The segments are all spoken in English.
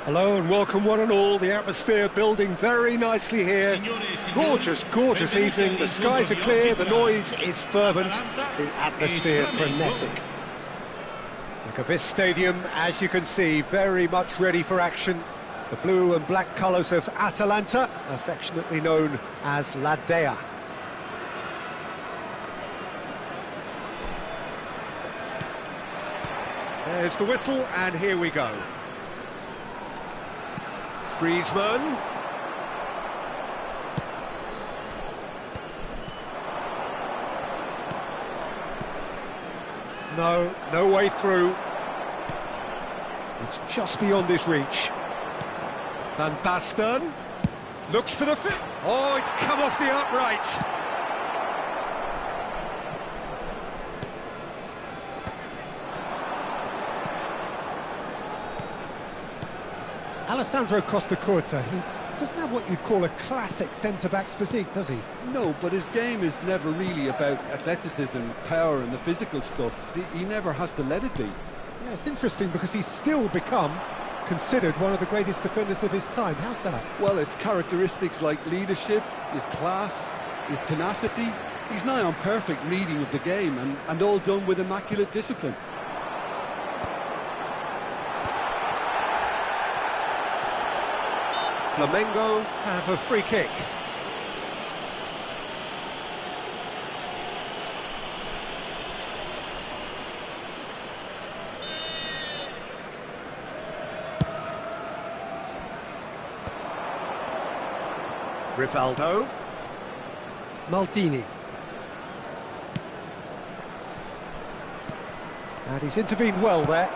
Hello and welcome one and all. The atmosphere building very nicely here. Gorgeous, gorgeous evening. The skies are clear, the noise is fervent, the atmosphere frenetic. Look at this stadium, as you can see, very much ready for action. The blue and black colours of Atalanta, affectionately known as La Dea. There's the whistle, and here we go. Griezmann. No way through. It's just beyond his reach. Van Basten looks for the fit. Oh, it's come off the upright. Alessandro Costacurta, he doesn't have what you'd call a classic centre-back's physique, does he? No, but his game is never really about athleticism, power and the physical stuff. He never has to let it be. Yeah, it's interesting because he's still become considered one of the greatest defenders of his time. How's that? Well, it's characteristics like leadership, his class, his tenacity. He's nigh on perfect reading of the game and all done with immaculate discipline. Flamengo have a free kick. Rivaldo. Maldini. And he's intervened well there.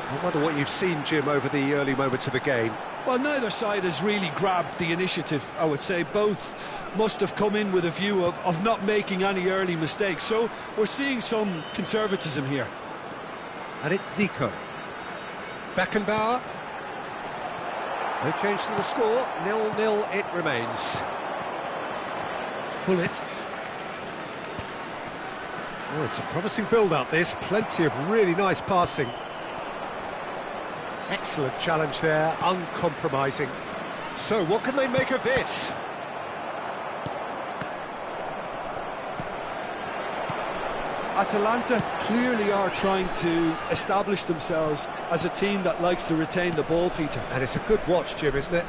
I wonder what you've seen, Jim, over the early moments of the game. Well, neither side has really grabbed the initiative, I would say. Both must have come in with a view of not making any early mistakes. So we're seeing some conservatism here. And it's Zico. Beckenbauer. No change to the score. 0-0 it remains. Bullet. Oh, it's a promising build-up, this. Plenty of really nice passing. Excellent challenge there, uncompromising. So, what can they make of this? Atalanta clearly are trying to establish themselves as a team that likes to retain the ball, Peter. And it's a good watch, Jim, isn't it?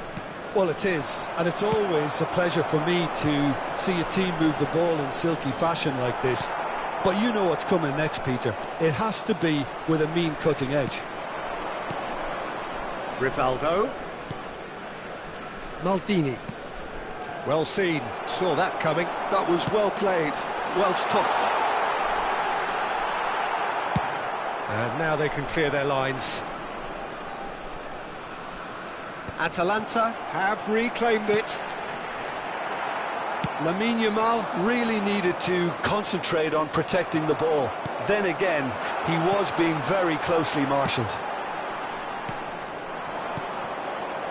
Well, it is, and it's always a pleasure for me to see a team move the ball in silky fashion like this. But you know what's coming next, Peter. It has to be with a mean cutting edge. Rivaldo. Maldini. Well seen, saw that coming. That was well played, well stopped. And now they can clear their lines. Atalanta have reclaimed it. Lamine Yamal really needed to concentrate on protecting the ball. Then again, he was being very closely marshalled.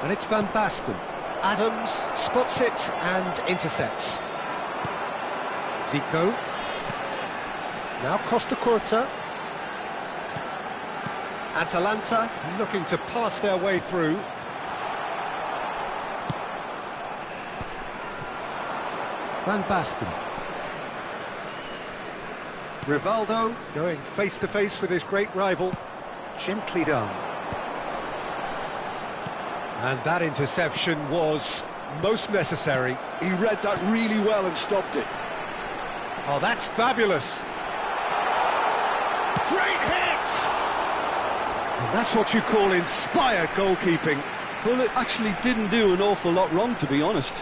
And it's Van Basten. Adams spots it and intercepts. Zico. Now Costacurta. Atalanta looking to pass their way through. Van Basten. Rivaldo going face-to-face with his great rival. Gently done. And that interception was most necessary. He read that really well and stopped it. Oh, that's fabulous. Great hit! And that's what you call inspired goalkeeping. Well, it actually didn't do an awful lot wrong, to be honest.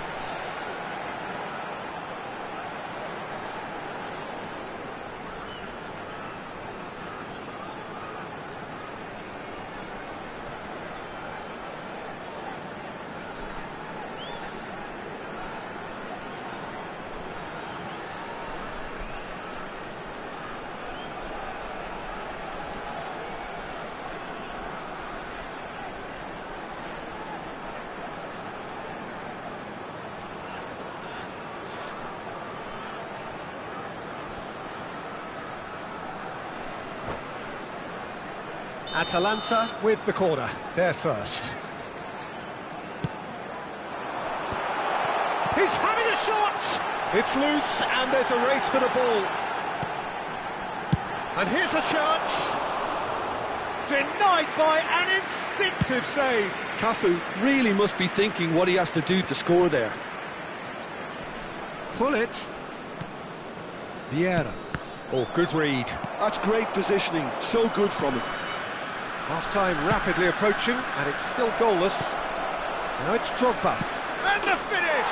Atalanta with the corner, they're first. He's having a shot! It's loose and there's a race for the ball. And here's a chance. Denied by an instinctive save. Cafu really must be thinking what he has to do to score there. Pull it. Vieira. Oh, good read. That's great positioning, so good from him. Half-time rapidly approaching, and it's still goalless. Now it's Drogba. And the finish!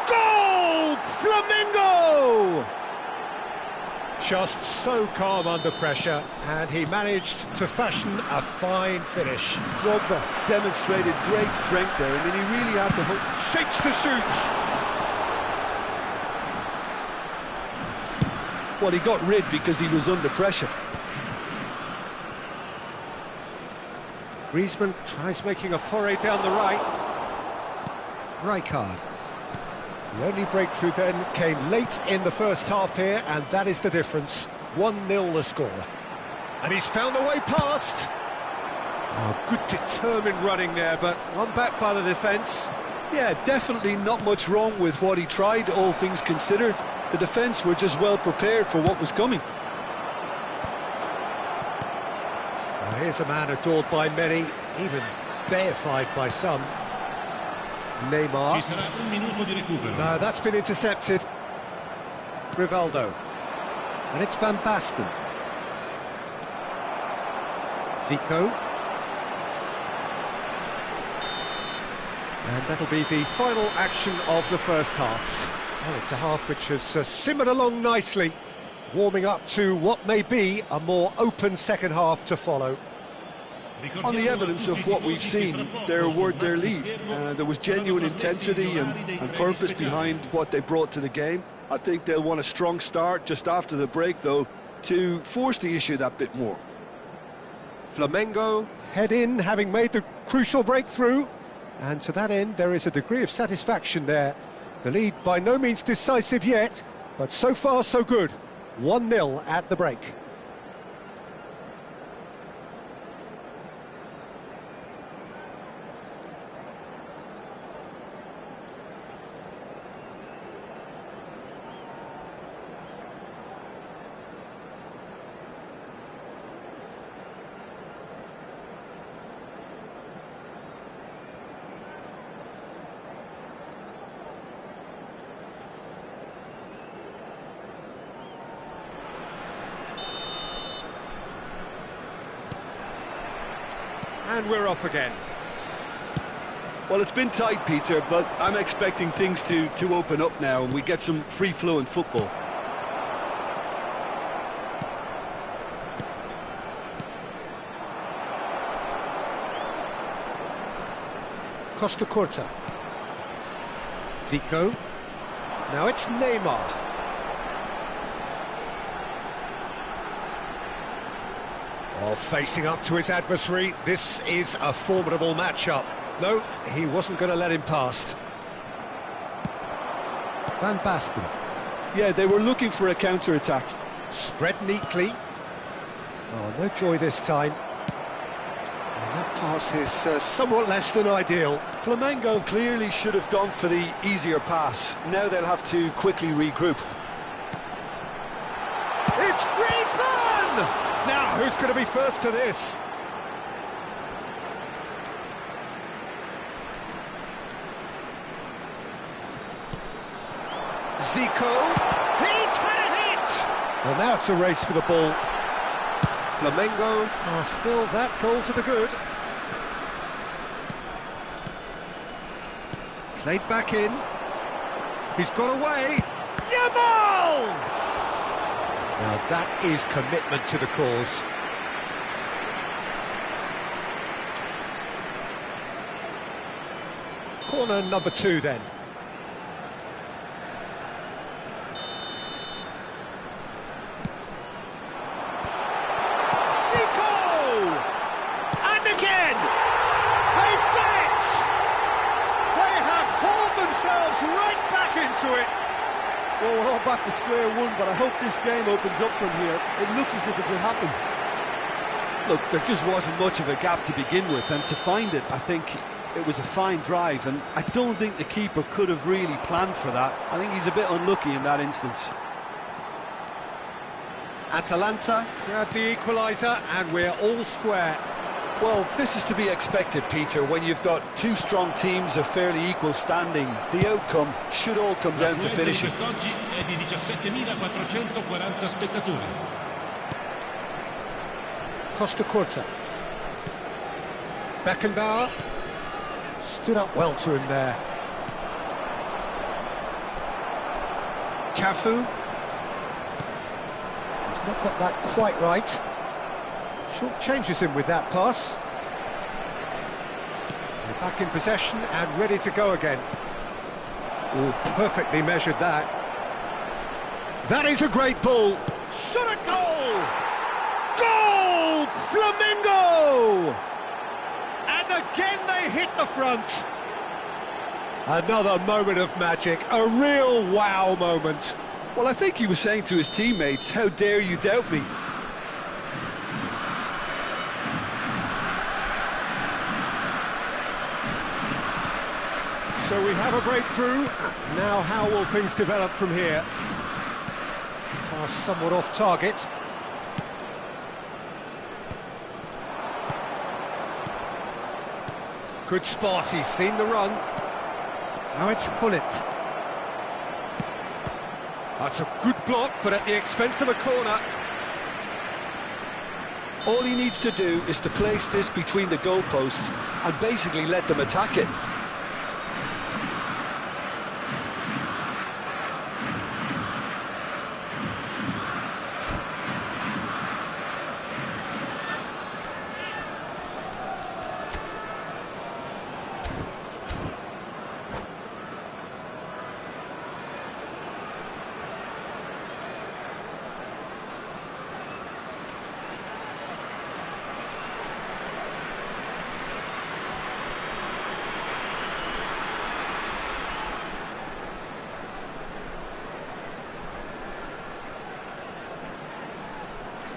Goal! Flamengo! Just so calm under pressure, and he managed to fashion a fine finish. Drogba demonstrated great strength there, and then he really had to hook. Shapes to shoot! Well, he got rid because he was under pressure. Griezmann tries making a foray down the right. Rijkaard. The only breakthrough then came late in the first half here, and that is the difference. 1-0 the score. And he's found a way past. Oh, good determined running there, but one back by the defence. Yeah, definitely not much wrong with what he tried, all things considered. The defence were just well prepared for what was coming. Well, here's a man adored by many, even deified by some. Neymar. No, that's been intercepted. Rivaldo. And it's Van Basten. Zico. And that'll be the final action of the first half. Well, it's a half which has simmered along nicely, warming up to what may be a more open second half to follow. On the evidence of what we've seen, they're worth their lead. There was genuine intensity and purpose behind what they brought to the game. I think they'll want a strong start just after the break, though, to force the issue that bit more. Flamengo head in, having made the crucial breakthrough. And to that end, there is a degree of satisfaction there. The lead by no means decisive yet, but so far so good. 1-0 at the break. And we're off again. Well, it's been tight, Peter, but I'm expecting things to open up now and we get some free-flowing football. Costa Curta. Zico. Now it's Neymar. Oh, facing up to his adversary, this is a formidable matchup. No, he wasn't going to let him past. Van Basten. Yeah, they were looking for a counter-attack. Spread neatly. Oh, no joy this time. And that pass is somewhat less than ideal. Flamengo clearly should have gone for the easier pass. Now they'll have to quickly regroup. It's Griezmann! Now, who's going to be first to this? Zico. He's had a hit! Well, now it's a race for the ball. Flamengo are still that goal to the good. Played back in. He's got away. Yamal! Now that is commitment to the cause. Corner number 2 then. Zico! And again! They've done it! They have hauled themselves right back into it. Well, we're all back to square one, but I hope this game opens up from here. It looks as if it could happen. Look, there just wasn't much of a gap to begin with, and to find it, I think it was a fine drive, and I don't think the keeper could have really planned for that. I think he's a bit unlucky in that instance. Atalanta grab the equaliser, and we're all square. Well, this is to be expected, Peter. When you've got two strong teams of fairly equal standing, the outcome should all come down to finishing. Quest'oggi è di 17.440 spettatori. Costa Curta. Beckenbauer stood up well to him there. Cafu. He's not got that quite right. Short changes him with that pass. They're back in possession and ready to go again. Oh, perfectly measured that. That is a great ball. Shot a goal! Goal! Flamingo! And again they hit the front. Another moment of magic, a real wow moment. Well, I think he was saying to his teammates, how dare you doubt me? So we have a breakthrough. Now how will things develop from here? Pass somewhat off target. Good spot, he's seen the run. Now it's Hullet. That's a good block, but at the expense of a corner. All he needs to do is to place this between the goalposts and basically let them attack it.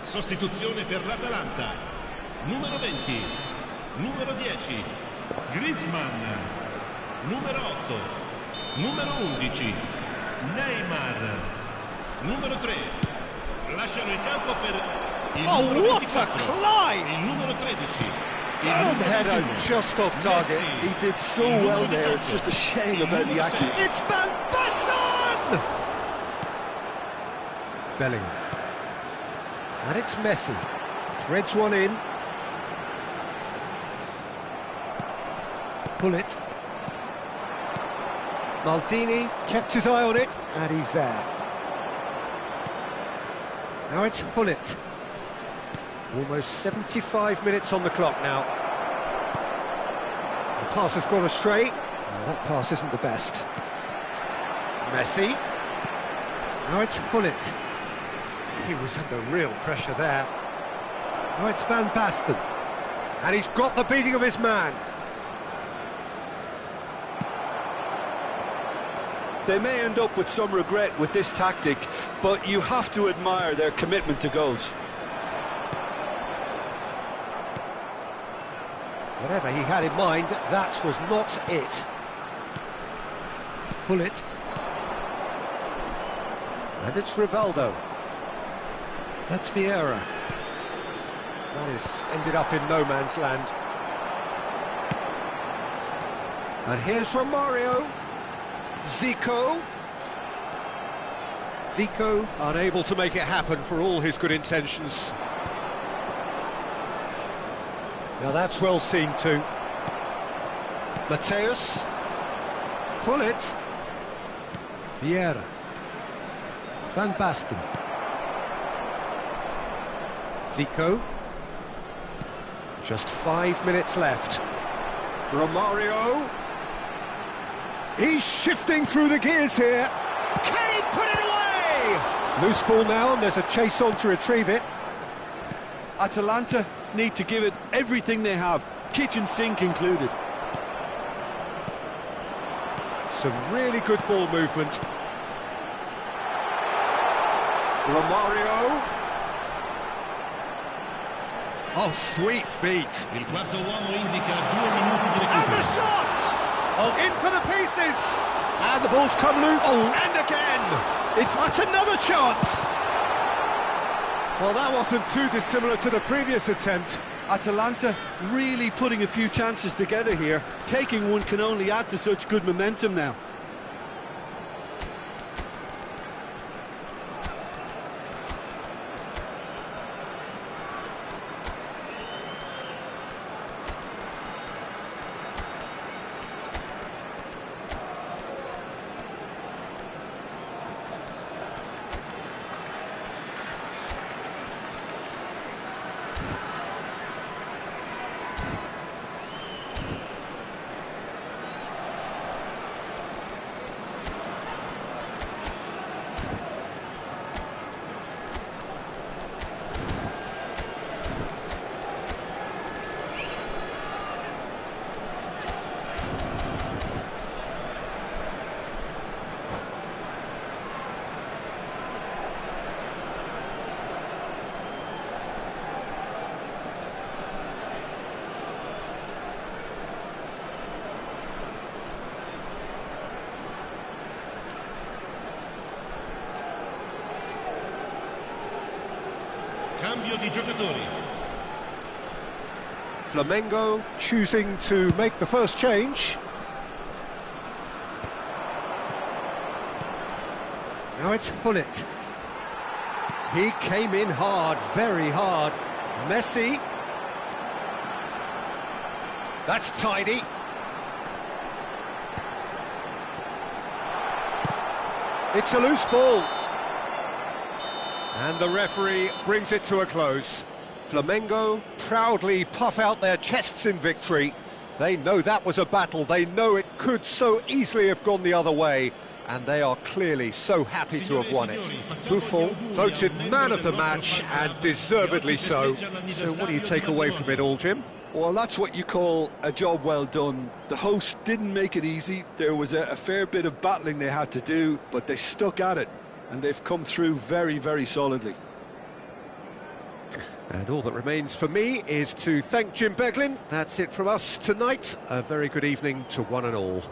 Sostituzione per l'Atalanta. Numero 20, numero 10, Griezmann. Numero 8, numero 11, Neymar. Numero 3, lasciano il campo per il numero 24, il numero 13. Firm header just off target. He did so well there, it's just a shame about the accuracy. It's Van Basten! Bellingham. And it's Messi. Threads one in. Pull it. Maldini kept his eye on it, and he's there. Now it's Hullet. Almost 75 minutes on the clock now. The pass has gone astray. Well, that pass isn't the best. Messi. Now it's Hullet. He was under real pressure there. Now it's Van Basten. And he's got the beating of his man. They may end up with some regret with this tactic, but you have to admire their commitment to goals. Whatever he had in mind, that was not it. Pull it. And it's Rivaldo. That's Vieira. That is ended up in no man's land. And here's Romario. Zico. Zico unable to make it happen for all his good intentions. Now that's well seen too. Mateus. Pull it. Vieira. Van Basten. Zico. Just 5 minutes left. Romario. He's shifting through the gears here. Can he put it away? Loose ball now, and there's a chase on to retrieve it. Atalanta need to give it everything they have, kitchen sink included. Some really good ball movement. Romario. Oh, sweet feet. Il quarto uomo indica 2 minuti di And the recupero. shot! Oh, in for the pieces! And the ball's come loose. Oh, and again! That's another chance! Well, that wasn't too dissimilar to the previous attempt. Atalanta really putting a few chances together here. Taking one can only add to such good momentum now. Cambio di giocatori. Flamengo choosing to make the first change. Now it's Hullet. He came in hard, very hard. Messi. That's tidy. It's a loose ball. And the referee brings it to a close. Flamengo proudly puff out their chests in victory. They know that was a battle. They know it could so easily have gone the other way. And they are clearly so happy to have won it. Buffon voted man of the match, and deservedly so. So what do you take away from it all, Jim? Well, that's what you call a job well done. The hosts didn't make it easy. There was a fair bit of battling they had to do, but they stuck at it. And they've come through very, very solidly. And all that remains for me is to thank Jim Beglin. That's it from us tonight. A very good evening to one and all.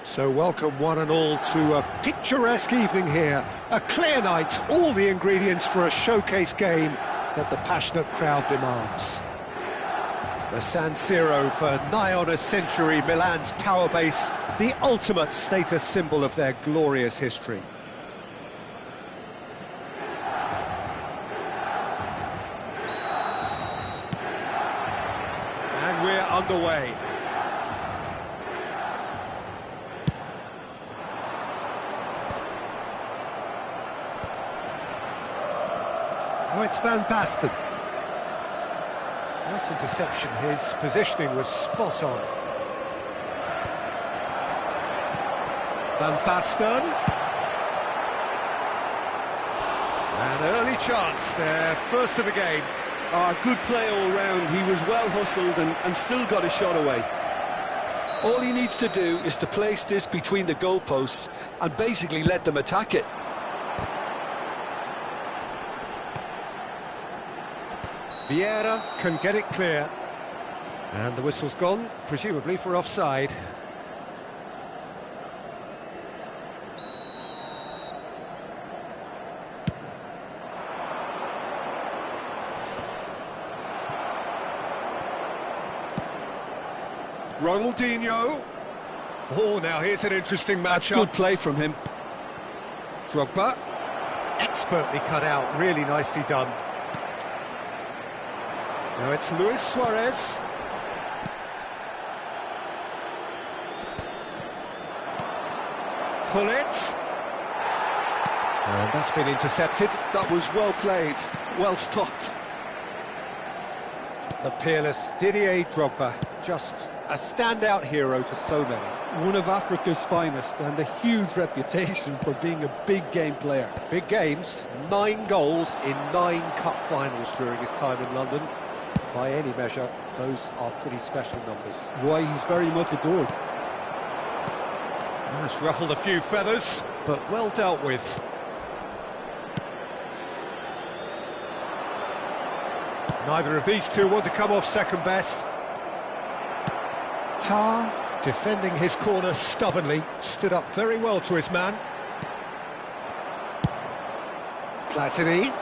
So welcome one and all to a picturesque evening here. A clear night, all the ingredients for a showcase game that the passionate crowd demands. The San Siro for nigh on a century, Milan's power base, the ultimate status symbol of their glorious history. And we're underway. Oh, it's Van Basten. Nice interception, his positioning was spot on. Van Basten. An early chance, their first of the game. Good play all round. He was well hustled and still got a shot away. All he needs to do is to place this between the goalposts and basically let them attack it. Vieira can get it clear. And the whistle's gone, presumably for offside. Ronaldinho. Oh, now here's an interesting matchup. Good play from him. Drogba. Expertly cut out, really nicely done. Now it's Luis Suarez. Gullit. And that's been intercepted. That was well played, well stopped. The peerless Didier Drogba, just a standout hero to so many. One of Africa's finest and a huge reputation for being a big game player. Big games, 9 goals in 9 cup finals during his time in London. By any measure, those are pretty special numbers. Why, he's very much adored. That's ruffled a few feathers, but well dealt with. Neither of these two want to come off second best. Tar, defending his corner stubbornly, stood up very well to his man. Platini.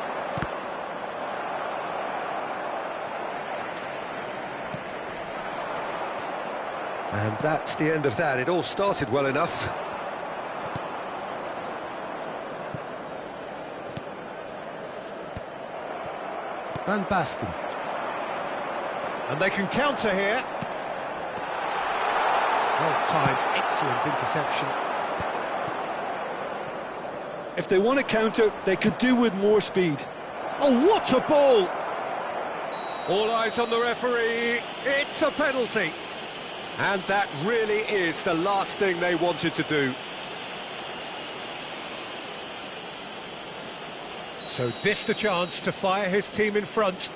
And that's the end of that. It all started well enough. Van Basten. And they can counter here. Well timed, excellent interception. If they want to counter, they could do with more speed. Oh, what a ball! All eyes on the referee. It's a penalty. And that really is the last thing they wanted to do. So this the chance to fire his team in front.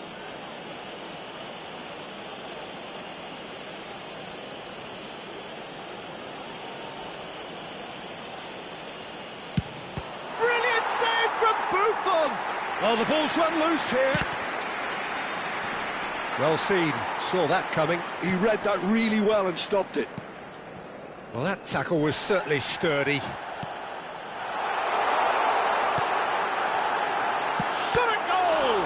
Brilliant save from Buffon! Oh, the ball's run loose here. Well seen, saw that coming. He read that really well and stopped it. Well, that tackle was certainly sturdy. Shot a goal!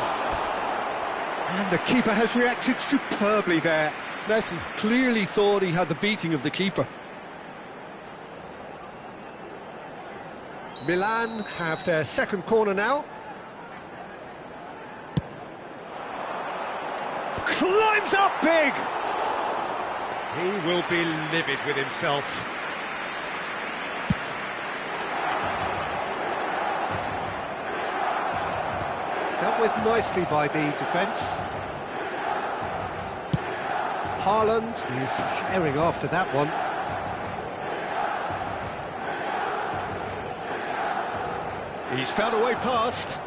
And the keeper has reacted superbly there. Messi clearly thought he had the beating of the keeper. Milan have their second corner now. Climbs up big! He will be livid with himself. Dealt with nicely by the defence. Haaland is herring after that one. He's found a way past.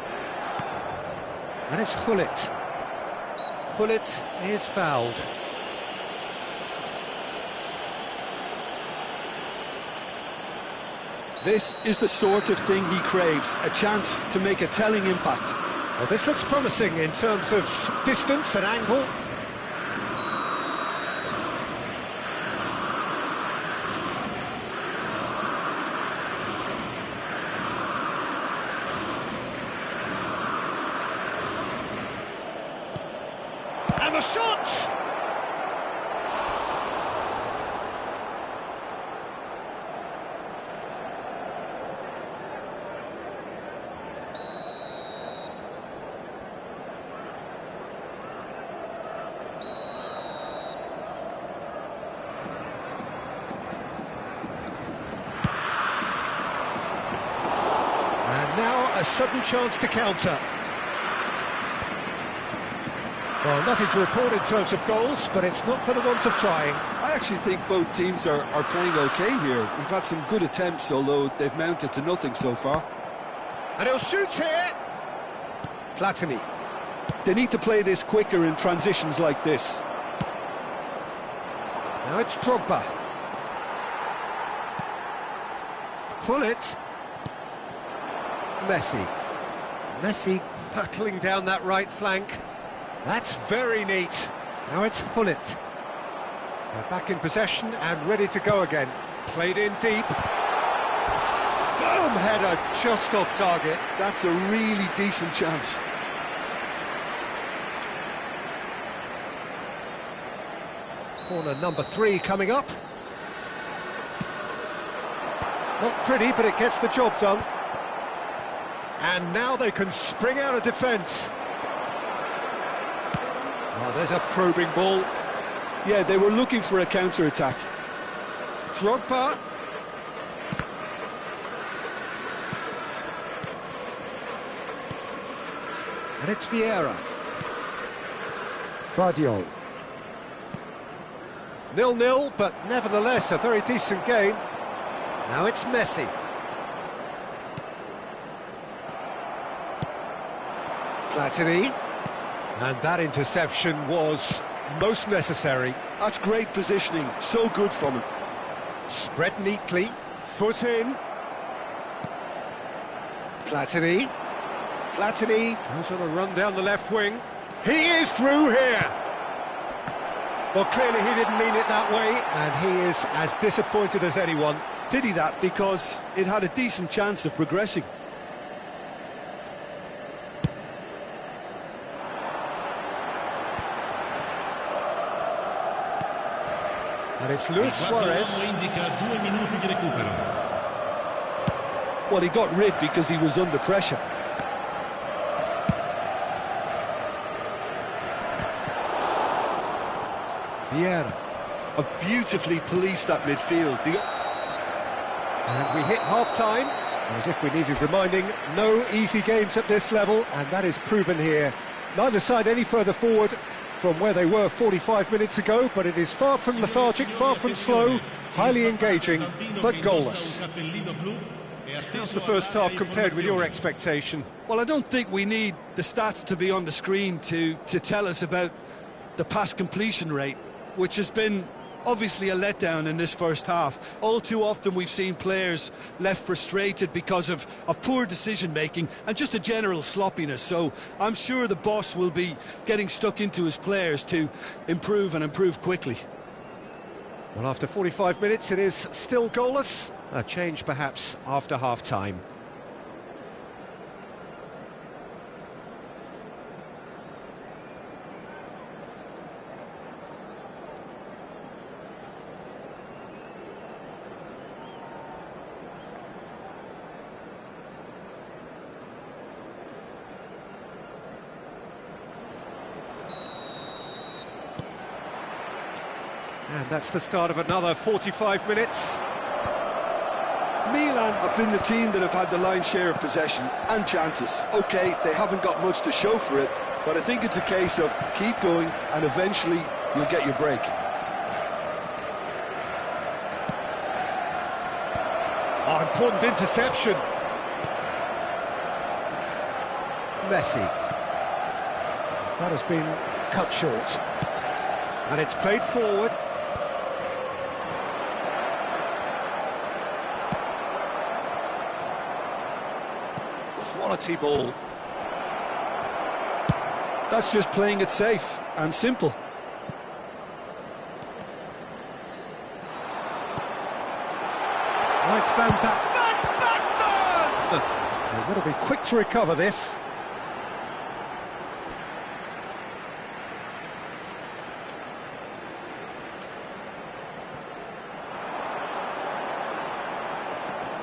And it's Gullit. Gullit is fouled. This is the sort of thing he craves, a chance to make a telling impact. Well, this looks promising in terms of distance and angle. the shot! Now a sudden chance to counter. Well, nothing to report in terms of goals, but it's not for the want of trying. I actually think both teams are playing okay here. We've had some good attempts, although they've mounted to nothing so far. And he'll shoot here. Platini. They need to play this quicker in transitions like this. Now it's Drogba. Pull it. Messi hurtling down that right flank. That's very neat. Now it's Hullet. They're back in possession and ready to go again. Played in deep. Firm header just off target. That's a really decent chance. Corner number 3 coming up. Not pretty, but it gets the job done. And now they can spring out of defence. Oh, there's a probing ball. Yeah, they were looking for a counter-attack. Drogba. And it's Vieira. Guardiol. 0-0, but nevertheless a very decent game. Now it's Messi. Platini. And that interception was most necessary. That's great positioning, so good from him. Spread neatly, foot in. Platini. Platini goes on a run down the left wing. He is through here. Well, clearly he didn't mean it that way, and he is as disappointed as anyone. Did he that? Because it had a decent chance of progressing. And it's Luis Suarez. Indica 2 minuti di recupero. Well, he got rid because he was under pressure. Vieira. Have beautifully policed that midfield. And we hit half-time. As if we needed reminding, no easy games at this level, and that is proven here. Neither side any further forward from where they were 45 minutes ago, but it is far from lethargic, far from slow, highly engaging, but goalless. How's the first half compared with your expectation? Well, I don't think we need the stats to be on the screen to tell us about the pass completion rate, which has been obviously a letdown in this first half. All too often we've seen players left frustrated because of poor decision-making and just a general sloppiness. So I'm sure the boss will be getting stuck into his players to improve and improve quickly. Well, after 45 minutes it is still goalless. A change perhaps after half-time. And that's the start of another 45 minutes. Milan have been the team that have had the lion's share of possession and chances. OK, they haven't got much to show for it, but I think it's a case of keep going and eventually you'll get your break. Oh, important interception. Messi. That has been cut short. And it's played forward. Quality ball. That's just playing it safe and simple. Oh, it's Van Basten! They've got to be quick to recover this.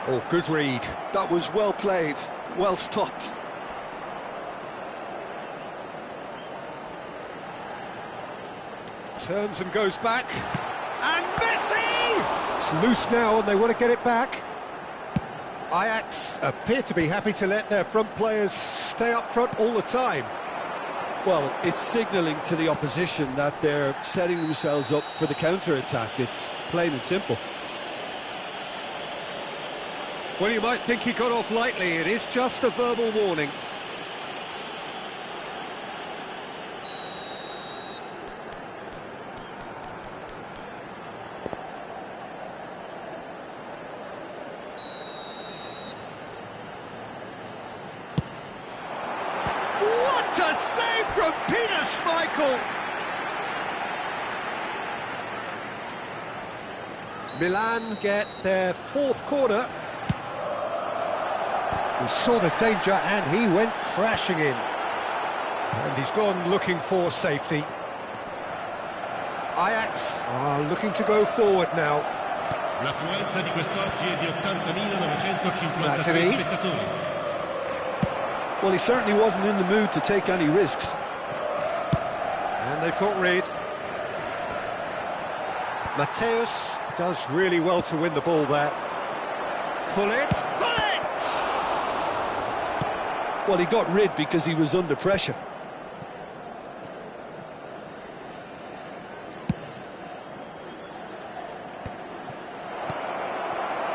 Oh, good read. That was well played, well stopped. Turns and goes back. And Messi! It's loose now and they want to get it back. Ajax appear to be happy to let their front players stay up front all the time. Well, it's signalling to the opposition that they're setting themselves up for the counter-attack. It's plain and simple. Well, you might think he got off lightly. It is just a verbal warning. What a save from Peter Schmeichel! Milan get their fourth corner. He saw the danger and he went crashing in. And he's gone looking for safety. Ajax are looking to go forward now. L'affluenza di quest'oggi è di 80.953 spettatori. Well, he certainly wasn't in the mood to take any risks. And they've got rid. Mateus does really well to win the ball there. Pull it! Pull it! Well, he got rid because he was under pressure.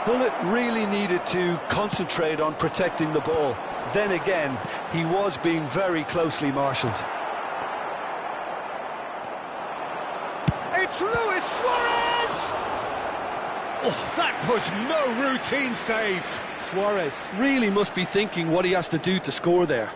Bullet really needed to concentrate on protecting the ball. Then again, he was being very closely marshalled. It's Luis Suarez! Oh, that was no routine save. Suarez really must be thinking what he has to do to score there.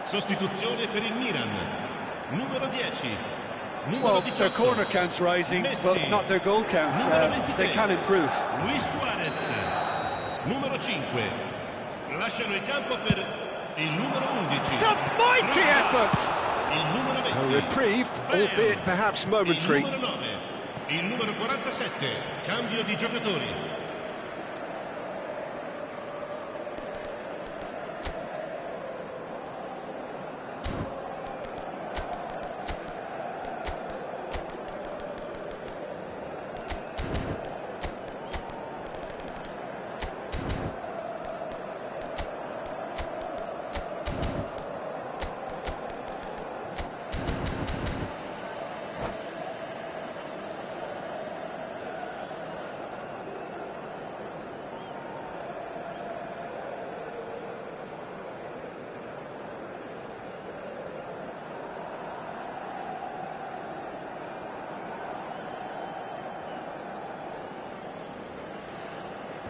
Sostituzione per il Milan. Numero 10. Well, their corner count's rising, but not their goal count. They can improve. Luis Suarez. Numero 5. Lasciano il campo per il numero 11. It's a mighty effort! Il numero 20. A reprieve, albeit perhaps momentary. Il numero 9. Il numero 47. Cambio di giocatori.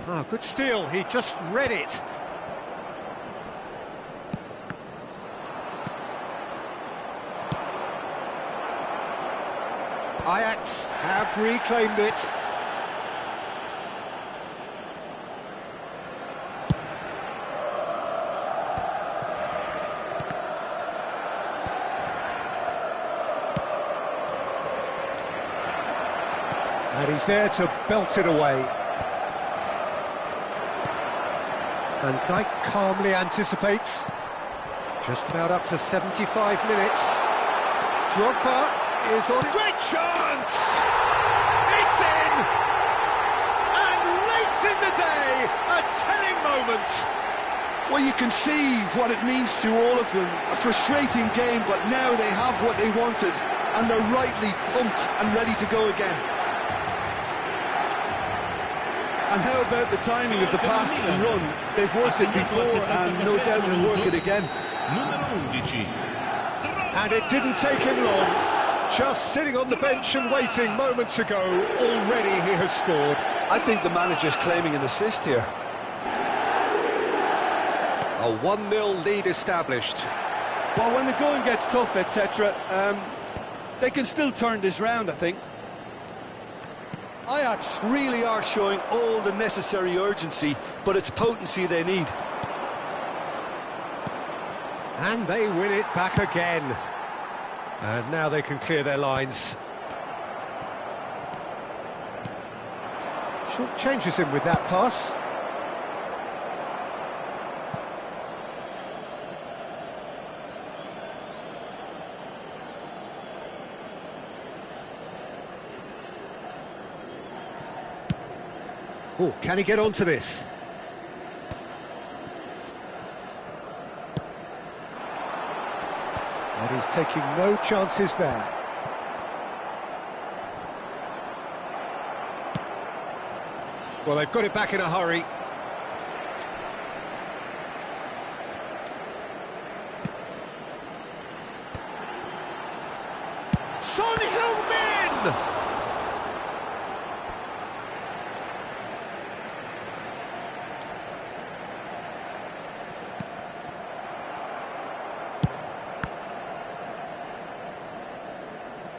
Ah, good steal, he just read it. Ajax have reclaimed it. And he's there to belt it away. And Dijk calmly anticipates. Just about up to 75 minutes. Drogba is on. Great chance! It's in! And late in the day, a telling moment. Well, you can see what it means to all of them. A frustrating game, but now they have what they wanted, and they're rightly pumped and ready to go again. And how about the timing of the pass and run? They've worked it before, and no doubt they'll work it again. And it didn't take him long. Just sitting on the bench and waiting moments ago, already he has scored. I think the manager's claiming an assist here. A 1-0 lead established. Well, when the going gets tough, etc., they can still turn this round, I think. Ajax really are showing all the necessary urgency, but it's potency they need. And they win it back again. And now they can clear their lines. Short changes him with that pass. Oh, can he get onto this? And he's taking no chances there. Well, they've got it back in a hurry. Son Heung-min!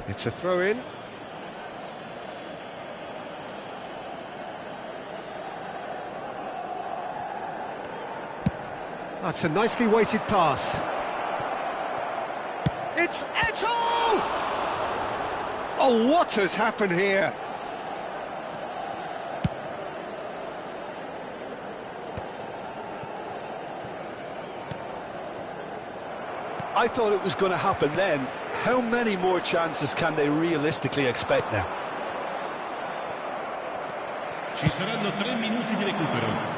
It's a throw-in. That's a nicely weighted pass. It's Eto'o! Oh, what has happened here? I thought it was going to happen then. How many more chances can they realistically expect now? Ci saranno 3 minuti di recupero.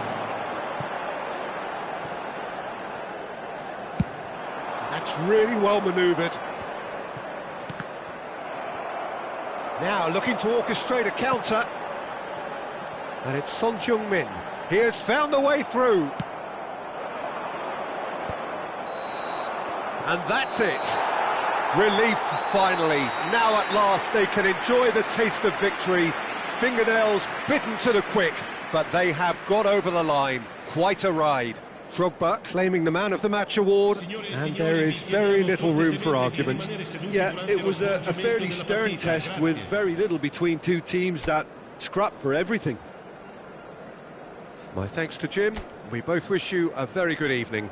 That's really well manoeuvred. Now looking to orchestrate a counter. And it's Son Heung-min. He has found the way through. And that's it. Relief, finally. Now at last they can enjoy the taste of victory. Fingernails bitten to the quick, but they have got over the line. Quite a ride. Drogba claiming the Man of the Match award, and there is very little room for argument. Yeah, it was a fairly stern test with very little between two teams that scrapped for everything. My thanks to Jim. We both wish you a very good evening.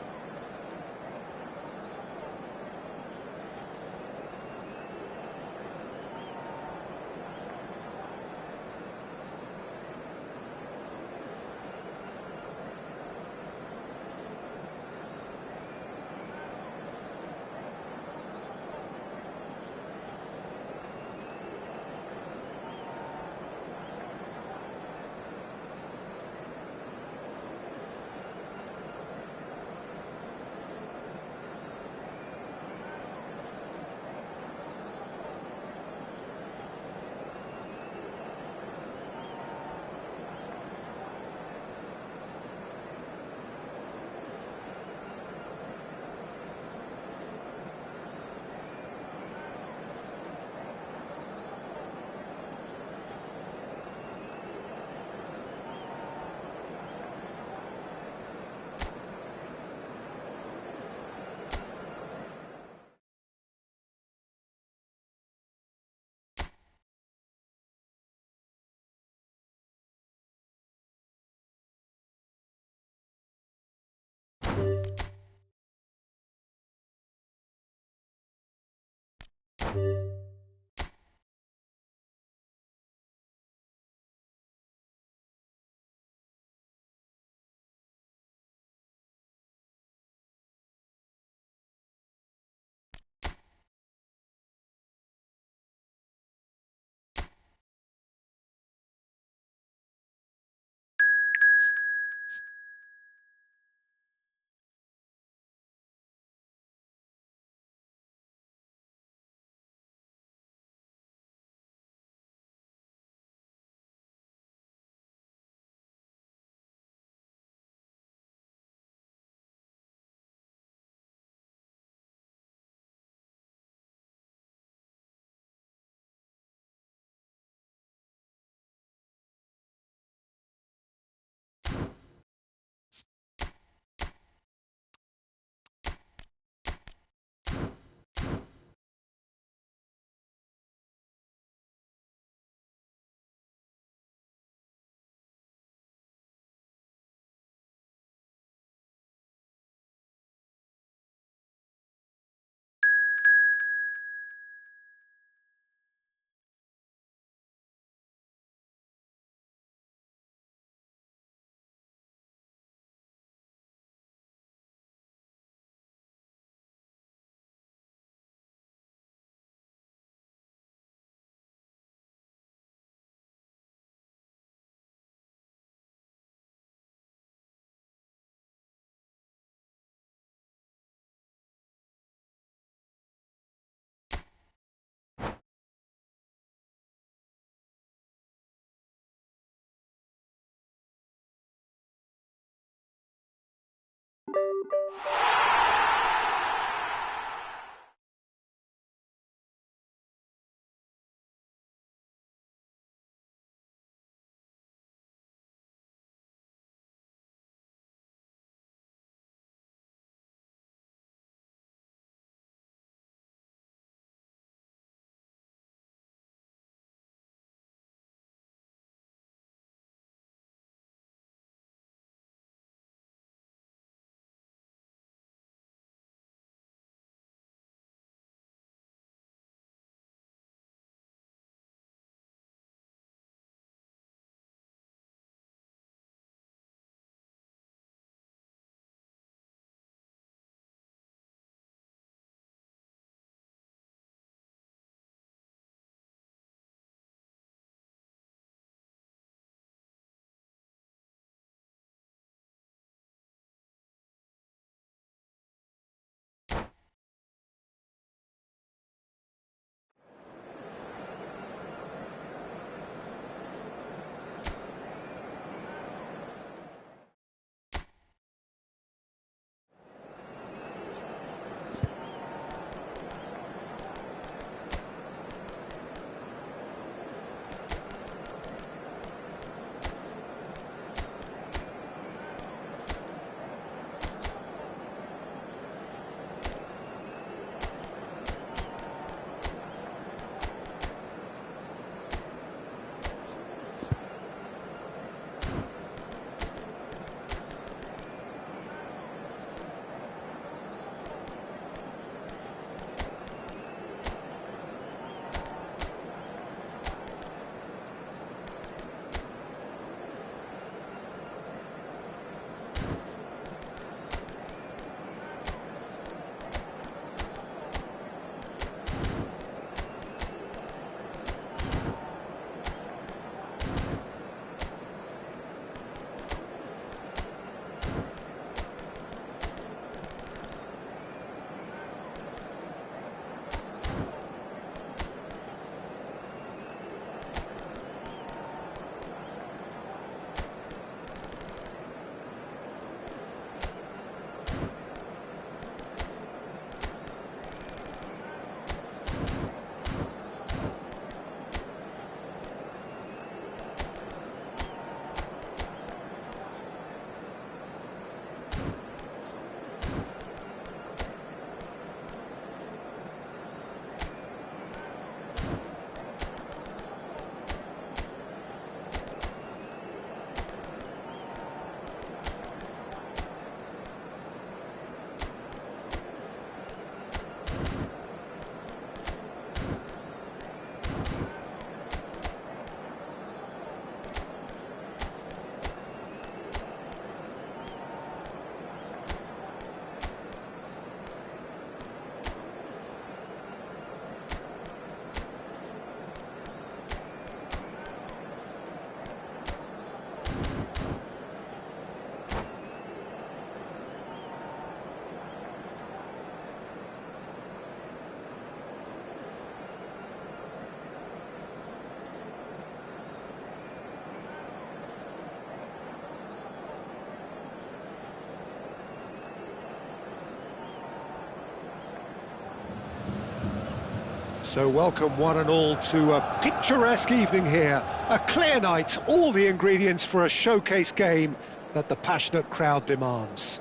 So welcome one and all to a picturesque evening here. A clear night, all the ingredients for a showcase game that the passionate crowd demands.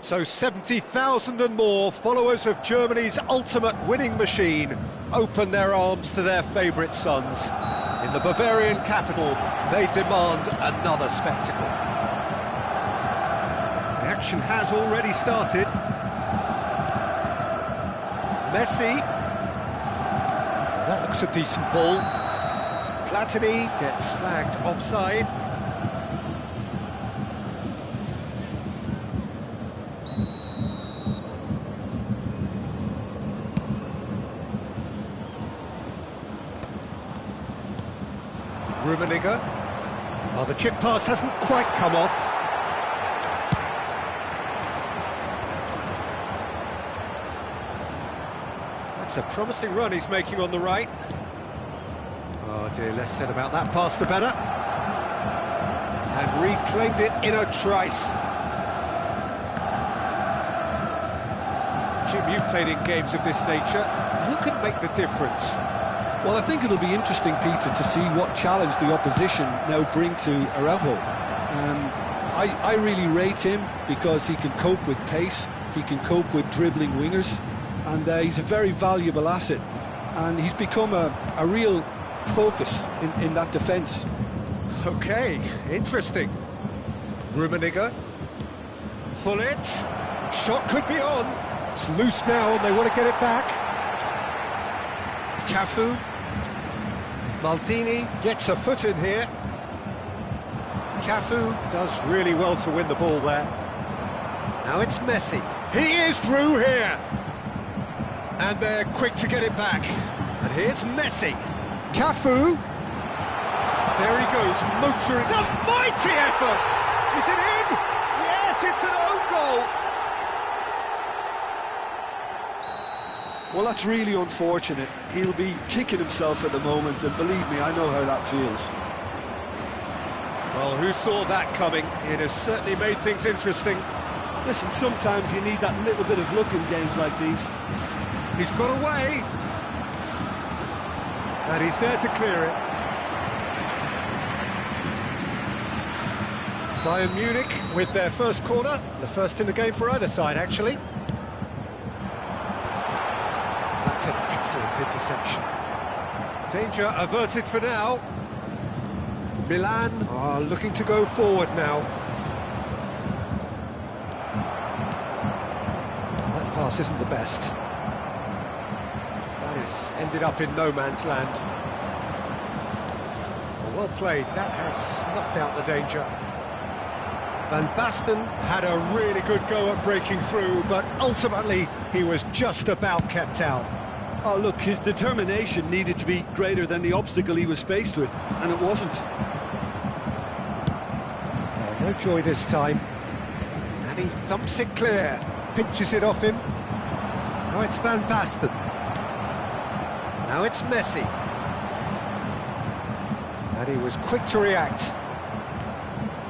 So 70,000 and more followers of Germany's ultimate winning machine open their arms to their favourite sons. In the Bavarian capital, they demand another spectacle. The action has already started. Messi. That looks a decent ball. Platini gets flagged offside. Rummenigge. Oh, the chip pass hasn't quite come off. That's a promising run he's making on the right. Oh dear, less said about that pass the better. And reclaimed it in a trice. Jim, you've played in games of this nature. Who can make the difference? Well, I think it'll be interesting, Peter, to see what challenge the opposition now bring to Araujo. I really rate him because he can cope with pace, he can cope with dribbling wingers, and he's a very valuable asset. And he's become a real focus in that defence. Okay, interesting. Rummenigge. Hullet. Shot could be on. It's loose now and they want to get it back. Cafu. Maldini gets a foot in here. Cafu does really well to win the ball there. Now it's Messi. He is through here. And they're quick to get it back. And here's Messi. Cafu. There he goes, motoring. It's a mighty effort! Is it in? Yes, it's an own goal! Well, that's really unfortunate. He'll be kicking himself at the moment, and believe me, I know how that feels. Well, who saw that coming? It has certainly made things interesting. Listen, sometimes you need that little bit of luck in games like these. He's got away. And he's there to clear it. Bayern Munich with their first corner, the first in the game for either side, actually. That's an excellent interception. Danger averted for now. Milan are looking to go forward now. That pass isn't the best. That has ended up in no man's land. Well played, that has snuffed out the danger. Van Basten had a really good go at breaking through, but ultimately he was just about kept out. Oh, look, his determination needed to be greater than the obstacle he was faced with, and it wasn't. Oh, no joy this time. And he thumps it clear, pinches it off him. Now it's Van Basten. Now it's Messi. And he was quick to react.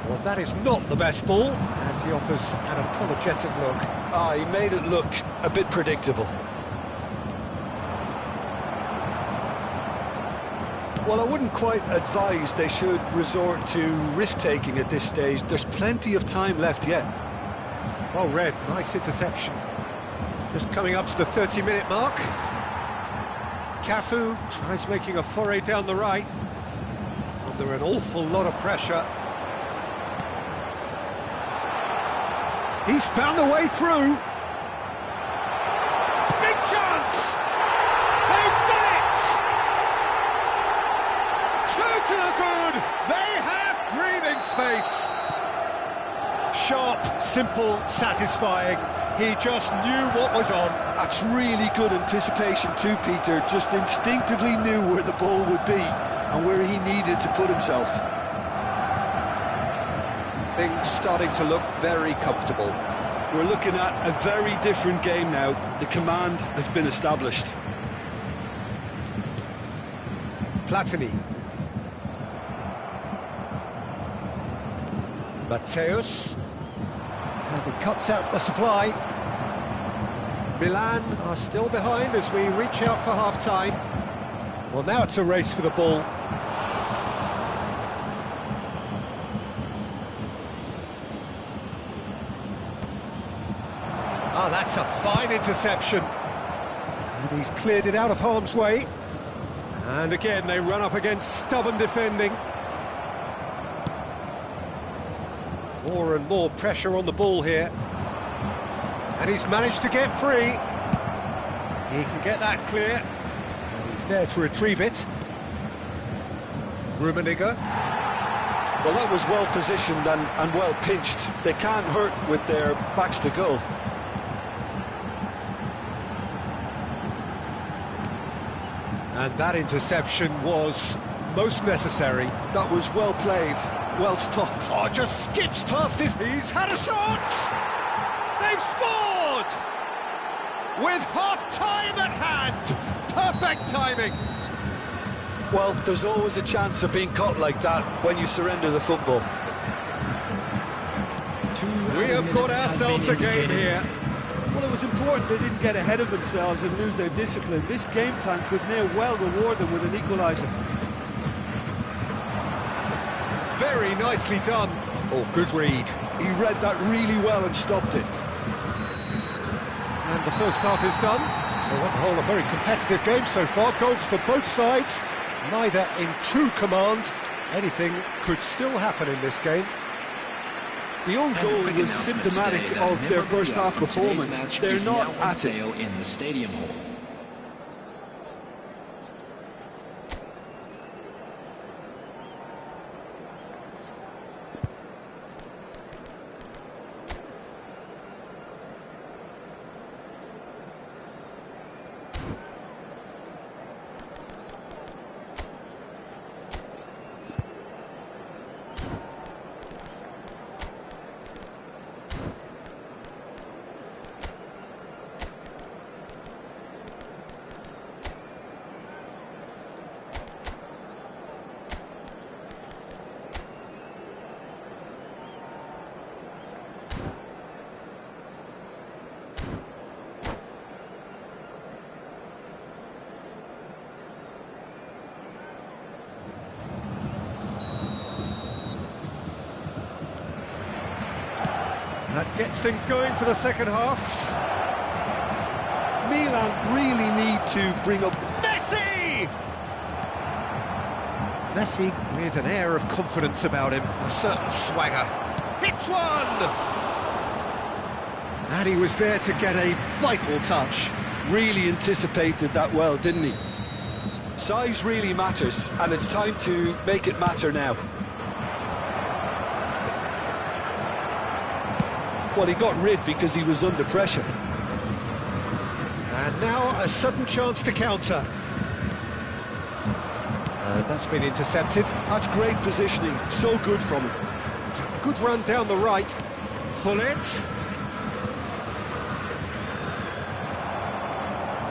Well, that is not the best ball, and he offers an apologetic look. Ah, he made it look a bit predictable. Well, I wouldn't quite advise they should resort to risk-taking at this stage. There's plenty of time left yet. Well read, nice interception. Just coming up to the 30-minute mark. Cafu tries making a foray down the right. Under an awful lot of pressure. He's found a way through. Big chance! They've done it! Two to the good! They have breathing space! Sharp, simple, satisfying. He just knew what was on. That's really good anticipation too, Peter. Just instinctively knew where the ball would be and where he needed to put himself. Things starting to look very comfortable. We're looking at a very different game now. The command has been established. Platini. Mateus. And he cuts out the supply. Milan are still behind as we reach out for half-time. Well, now it's a race for the ball. Oh, that's a fine interception. And he's cleared it out of harm's way. And again, they run up against stubborn defending. More and more pressure on the ball here. And he's managed to get free. He can get that clear. And he's there to retrieve it. Rummenigge. Well, that was well positioned and well pinched. They can't hurt with their backs to goal. And that interception was most necessary. That was well played, well stopped. Oh, just skips past his... He's had a shot! They've scored! With half-time at hand! Perfect timing! Well, there's always a chance of being caught like that when you surrender the football. We have got ourselves a game here. Well, it was important they didn't get ahead of themselves and lose their discipline. This game plan could near well reward them with an equaliser. Very nicely done. Oh, good read. He read that really well and stopped it. And the first half is done. So on the whole, a very competitive game so far. Goals for both sides, neither in true command. Anything could still happen in this game. The own goal was symptomatic of their first half performance. They're not at it. In the stadium hall. That gets things going for the second half. Milan really need to bring up... Messi! Messi with an air of confidence about him, a certain swagger. Hits one! And he was there to get a vital touch. Really anticipated that well, didn't he? Size really matters, and it's time to make it matter now. Well, he got rid because he was under pressure. And now a sudden chance to counter. That's been intercepted. That's great positioning, so good from him. It's a good run down the right. Hullet.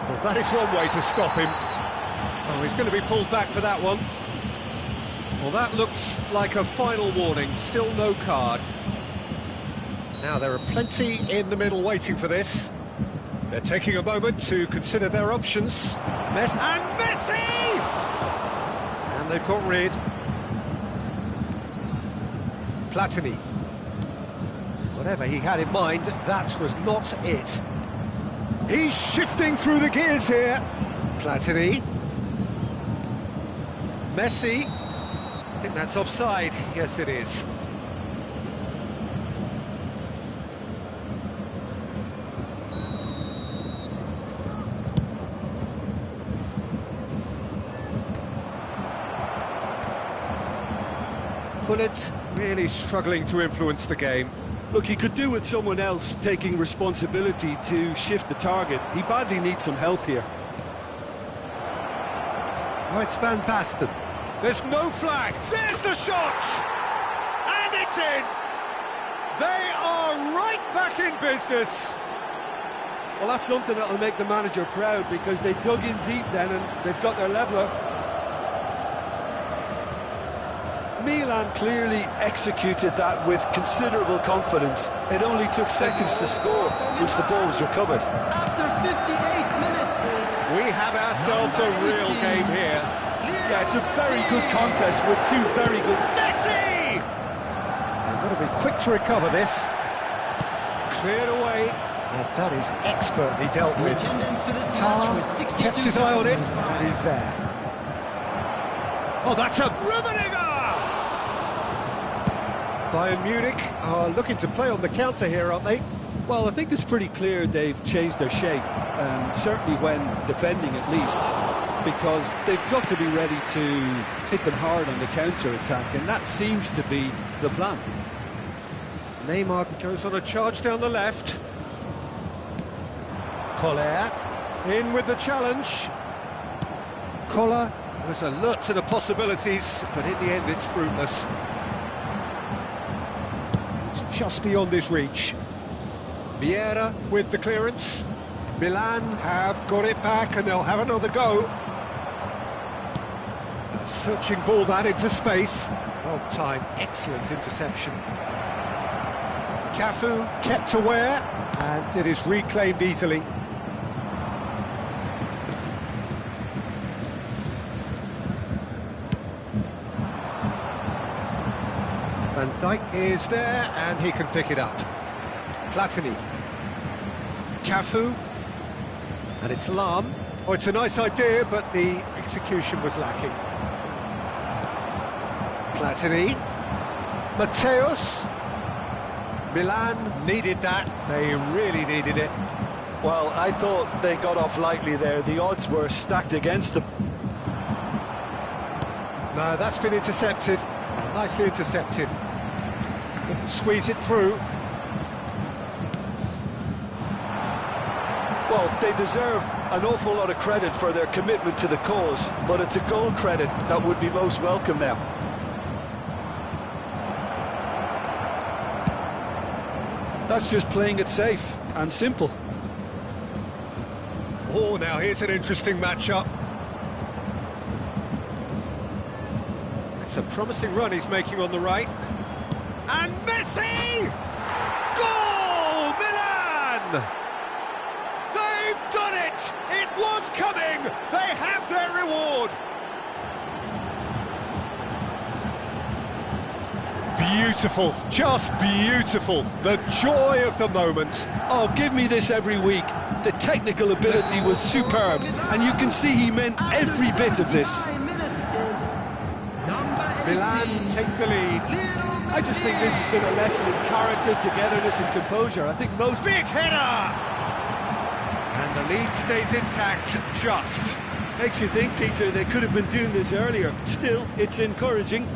Well, that is one way to stop him. Oh, he's going to be pulled back for that one. Well, that looks like a final warning. Still no card. Now, there are plenty in the middle waiting for this. They're taking a moment to consider their options. Messi! And they've got rid. Platini. Whatever he had in mind, that was not it. He's shifting through the gears here. Platini. Messi. I think that's offside. Yes, it is. Hullet really struggling to influence the game. Look, he could do with someone else taking responsibility to shift the target. He badly needs some help here. Oh, it's Van Basten. There's no flag. There's the shot! And it's in! They are right back in business. Well, that's something that'll make the manager proud, because they dug in deep then and they've got their leveller. Milan clearly executed that with considerable confidence. It only took seconds to score once the ball was recovered. After 58 minutes, We have ourselves a real game here. Yeah, it's a very good contest with two very good... Messi! They've got to be quick to recover this. Cleared away. And that is expertly dealt with. Tar kept his eye on it, and he's there. Oh, that's a Rummenigge! Bayern Munich are looking to play on the counter here, aren't they? Well, I think it's pretty clear they've changed their shape, certainly when defending at least, because they've got to be ready to hit them hard on the counter-attack, and that seems to be the plan. Neymar goes on a charge down the left. Koller in with the challenge. Koller was alert to the possibilities, but in the end it's fruitless. It's just beyond his reach. Vieira with the clearance. Milan have got it back and they'll have another go. A searching ball that into space. Well timed, excellent interception. Cafu kept aware, and it is reclaimed easily. Van Dijk is there, and he can pick it up. Platini. Cafu. And it's Lam. Oh, it's a nice idea, but the execution was lacking. Platini. Mateus. Milan needed that. They really needed it. Well, I thought they got off lightly there. The odds were stacked against them. No, that's been intercepted. Nicely intercepted. Couldn't squeeze it through. Well, they deserve an awful lot of credit for their commitment to the cause, but it's a goal credit that would be most welcome now. That's just playing it safe and simple. Oh, now here's an interesting matchup. It's a promising run he's making on the right. And Messi! Goal! Milan! They've done it! It was coming! They have their reward! Beautiful, just beautiful. The joy of the moment. Oh, give me this every week. The technical ability was superb, and you can see he meant every bit of this. Milan take the lead. I just think this has been a lesson in character, togetherness and composure. I think most... Big header! And the lead stays intact, just. Makes you think, Peter, they could have been doing this earlier. Still, it's encouraging.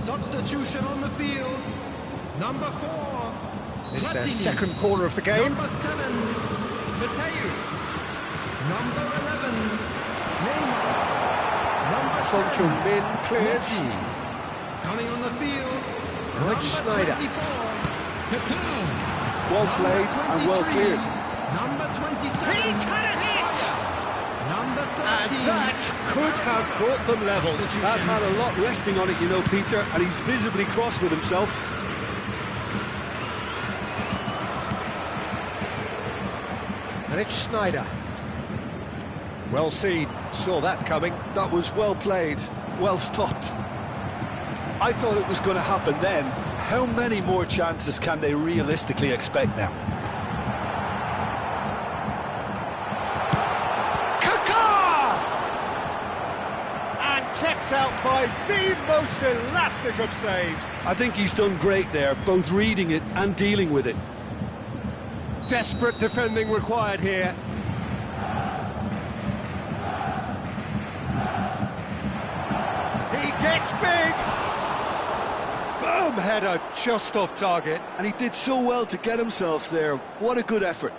Substitution on the field. Number 4. It's their Platini. second corner of the game. Number 7. Mateus. Number 11. Neymar. Number Son 10. Heung-min clears. Messi. Coming on the field. Right, Number Snyder. 24. Pepe. Well played and well cleared. Number 27. He's had a hit! Number 13. And that could have brought them level. That had a lot resting on it, you know, Peter, and he's visibly cross with himself. And it's Snyder. Well seen, saw that coming. That was well played, well stopped. I thought it was going to happen then. How many more chances can they realistically expect now? Kept out by the most elastic of saves. I think he's done great there, both reading it and dealing with it. Desperate defending required here. He gets big. Firm header just off target. And he did so well to get himself there. What a good effort.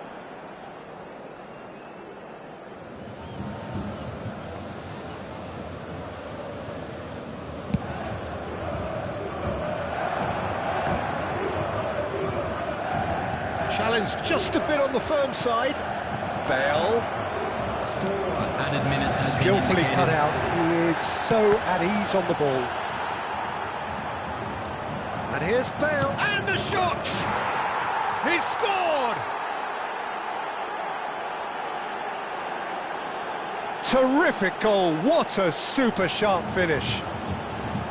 Challenge just a bit on the firm side. Bale. 4 added minutes. has been Skillfully cut indicated. out. He is so at ease on the ball. And here's Bale. And the shot! He's scored! Terrific goal, what a super sharp finish.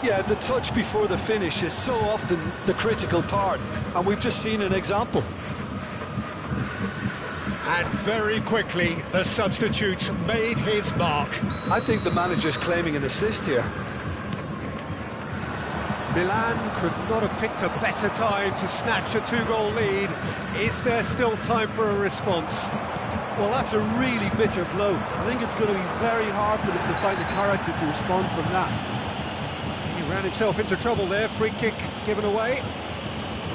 Yeah, the touch before the finish is so often the critical part, and we've just seen an example. And very quickly, the substitute made his mark. I think the manager's claiming an assist here. Milan could not have picked a better time to snatch a two-goal lead. Is there still time for a response? Well, that's a really bitter blow. I think it's going to be very hard for them to find the character to respond from that. He ran himself into trouble there, free kick given away.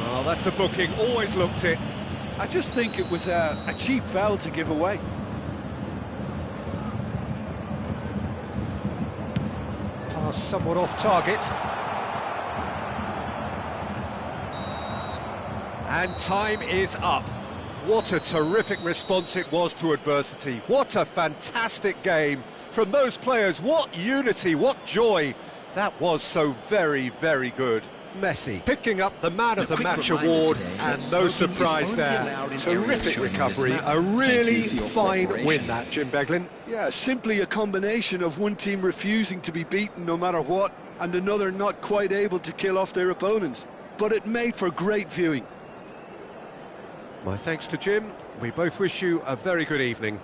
Well, that's a booking, always looked it. I just think it was a cheap foul to give away. Pass somewhat off target. And time is up. What a terrific response it was to adversity. What a fantastic game from those players. What unity, what joy. That was so very, very good. Messi picking up the Man of the Match award, and no surprise there. Terrific recovery, a really fine win that, Jim Beglin. Yeah, simply a combination of one team refusing to be beaten no matter what, and another not quite able to kill off their opponents. But it made for great viewing. My thanks to Jim. We both wish you a very good evening.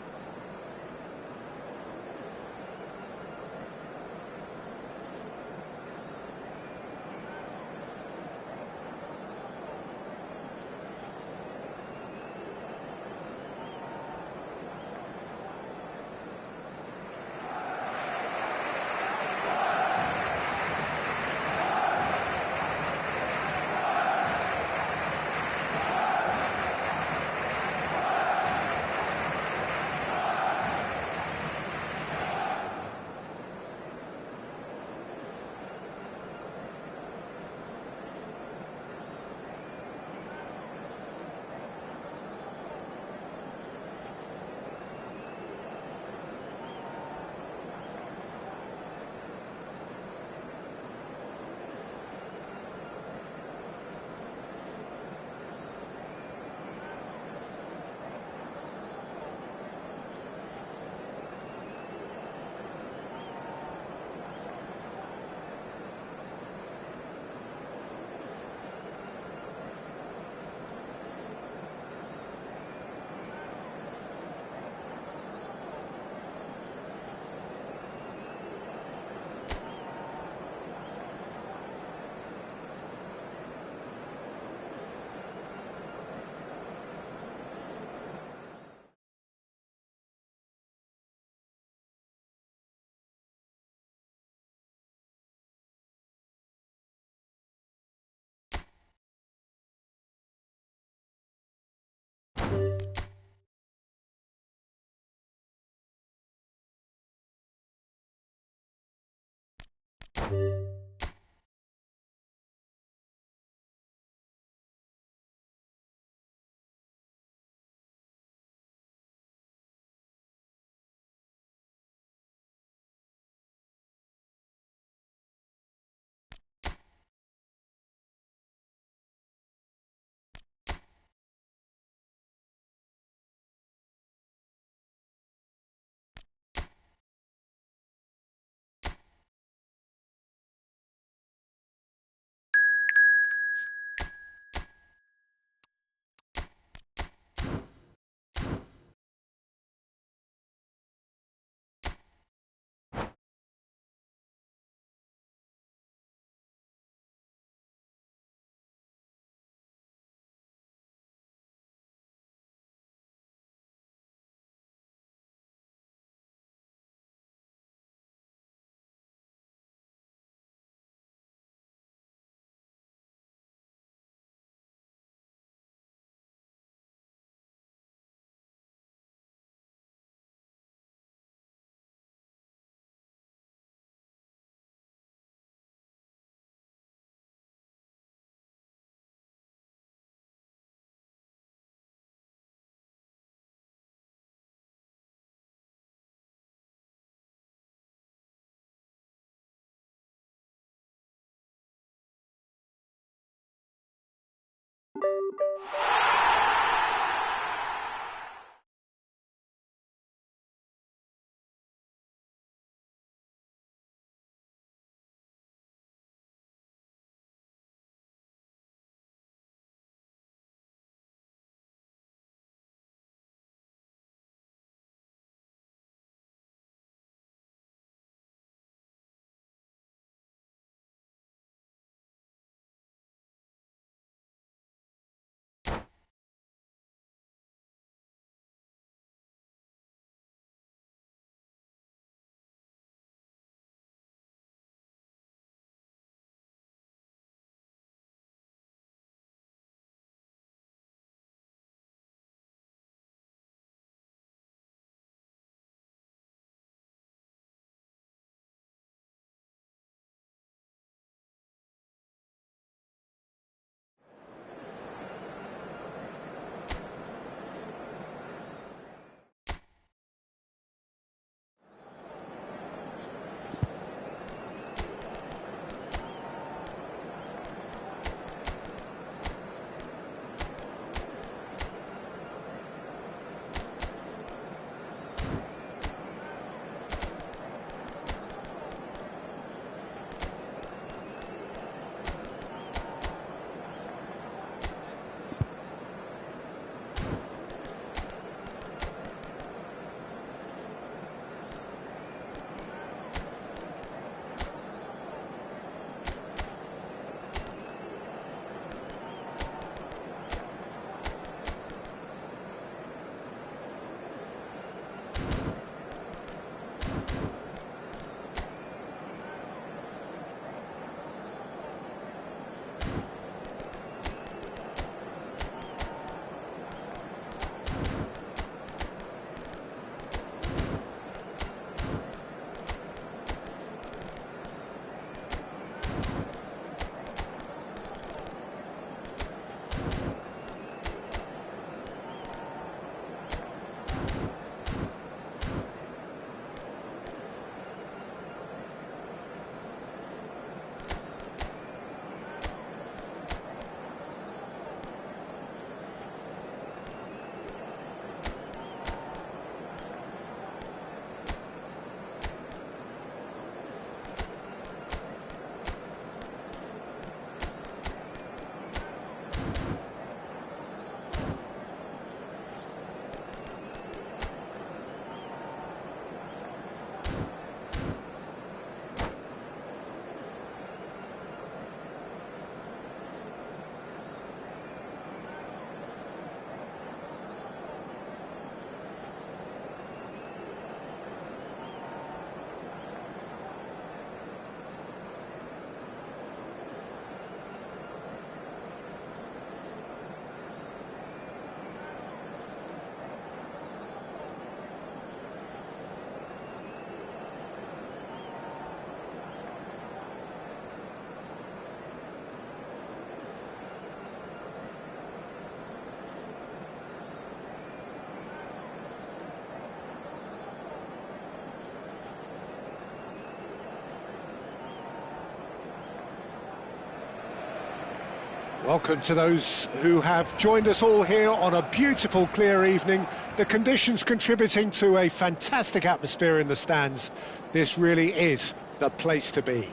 Welcome to those who have joined us all here on a beautiful, clear evening. The conditions contributing to a fantastic atmosphere in the stands. This really is the place to be.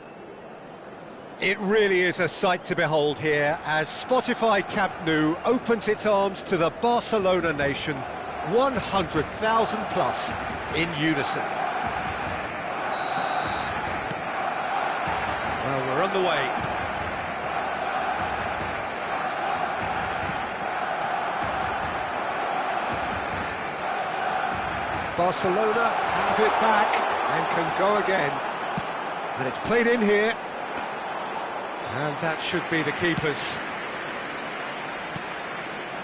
It really is a sight to behold here as Spotify Camp Nou opens its arms to the Barcelona nation, 100,000 plus in unison. Well, we're on the way. Barcelona have it back and can go again. And it's played in here. And that should be the keepers.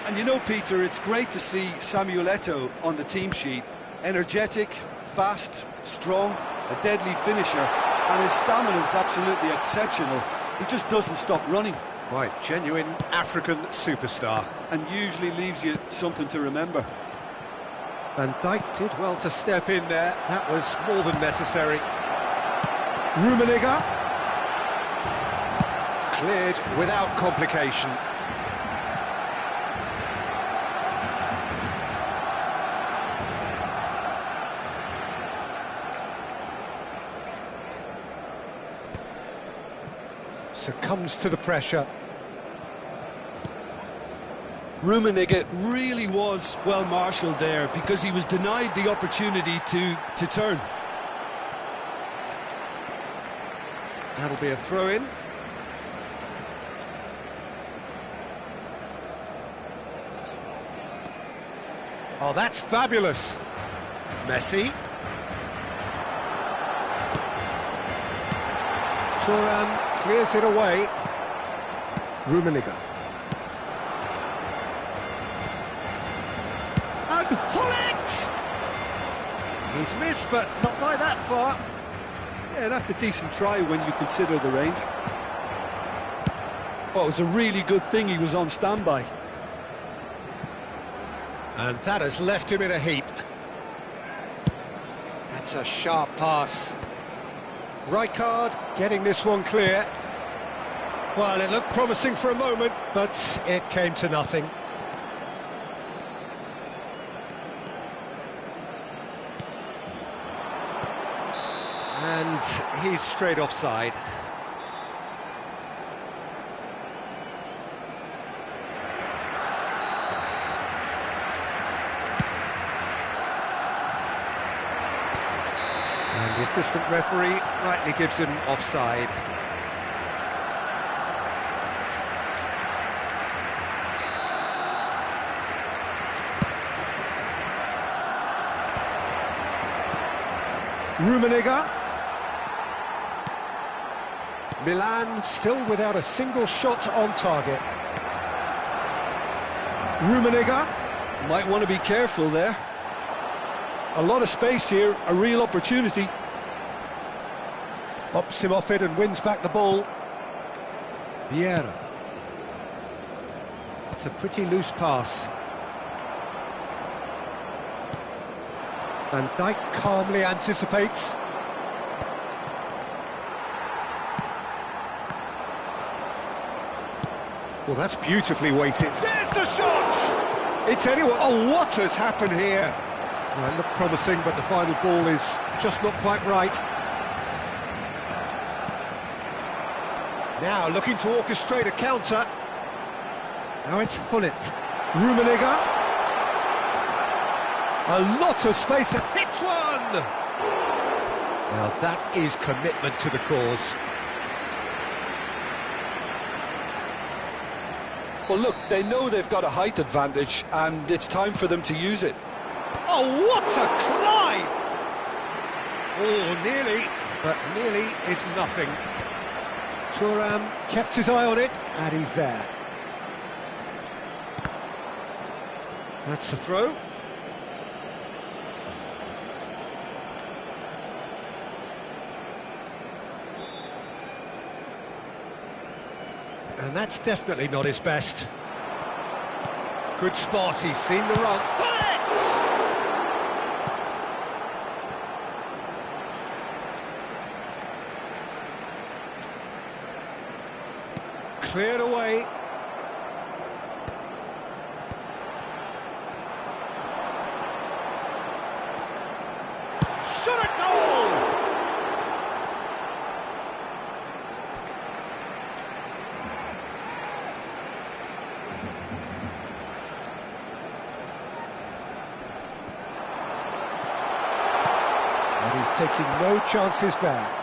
And you know, Peter, it's great to see Samuel Eto'o on the team sheet. Energetic, fast, strong, a deadly finisher. And his stamina is absolutely exceptional. He just doesn't stop running. Quite genuine African superstar. And usually leaves you something to remember. Van Dijk did well to step in there. That was more than necessary. Rummenigge. Cleared without complication. Succumbs to the pressure. Rummenigge really was well marshalled there because he was denied the opportunity to turn. That'll be a throw-in. Oh, that's fabulous. Messi. Thuram clears it away. Rummenigge. And Hullet! He's missed, but not by that far. Yeah, that's a decent try when you consider the range. Well, it was a really good thing he was on standby. And that has left him in a heap. That's a sharp pass. Rijkaard getting this one clear. Well, it looked promising for a moment, but it came to nothing. And he's straight offside. And the assistant referee rightly gives him offside. Rummenigge. Milan still without a single shot on target. Rummenigge. Might want to be careful there. A lot of space here, a real opportunity. Bops him off it and wins back the ball. Vieira. It's a pretty loose pass. Van Dijk calmly anticipates. Well, that's beautifully weighted. There's the shot! It's anyone. Oh, what has happened here? Well, it looked promising, but the final ball is just not quite right. Now looking to orchestrate a counter. Now it's Hullet. Rummenigge. A lot of space and hits one! Now that is commitment to the cause. Well, look, they know they've got a height advantage, and it's time for them to use it. Oh, what a climb! Oh, nearly, but nearly is nothing. Thuram kept his eye on it, and he's there. That's a throw. And that's definitely not his best. Good spot, he's seen the run. Cleared away. shot at goal! And he's taking no chances there.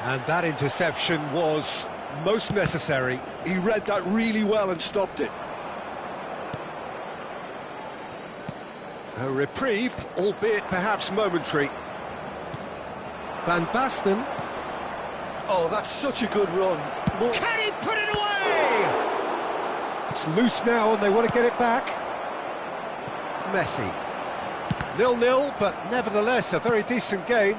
And that interception was most necessary. He read that really well and stopped it. A reprieve, albeit perhaps momentary. Van Basten. Oh, that's such a good run. Can he put it away? It's loose now and they want to get it back. Messi. 0-0, but nevertheless a very decent game.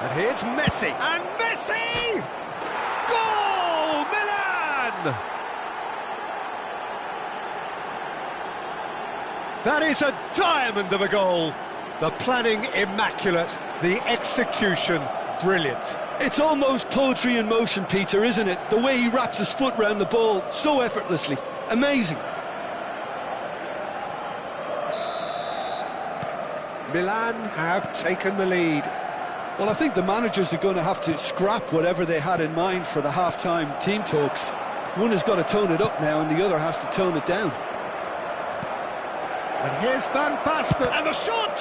And here's Messi. And Messi! Goal! Milan! That is a diamond of a goal. The planning immaculate, the execution brilliant. It's almost poetry in motion, Peter, isn't it? The way he wraps his foot round the ball so effortlessly. Amazing. Milan have taken the lead. Well, I think the managers are going to have to scrap whatever they had in mind for the half-time team talks. One has got to tone it up now and the other has to tone it down. And here's Van Basten, and the shot!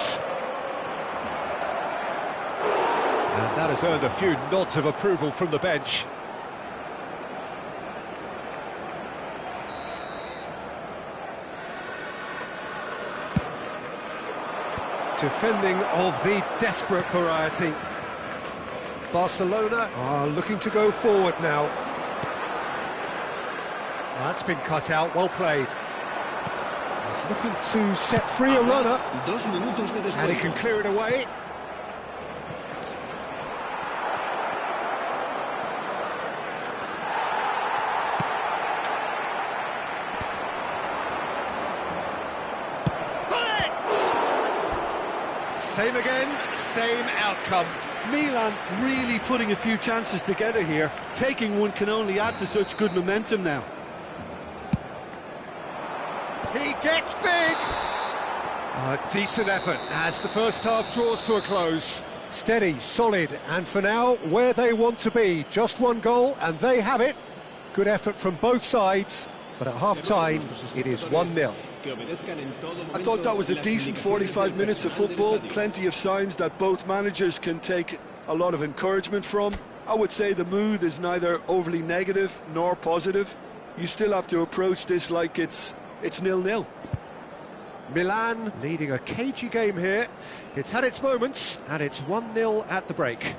And that has earned a few nods of approval from the bench. Defending of the desperate variety. Barcelona are looking to go forward now. That's been cut out, well played. He's looking to set free a runner. And he can clear it away. Same again, same outcome. Milan really putting a few chances together here. Taking one can only add to such good momentum now. He gets big! A decent effort as the first half draws to a close. Steady, solid, and for now, where they want to be. Just one goal, and they have it. Good effort from both sides, but at half-time, it is 1-0. I thought that was a decent 45 minutes of football. Plenty of signs that both managers can take a lot of encouragement from. I would say the mood is neither overly negative nor positive. You still have to approach this like it's 0-0. Milan leading a cagey game here. It's had its moments, and it's 1-0 at the break.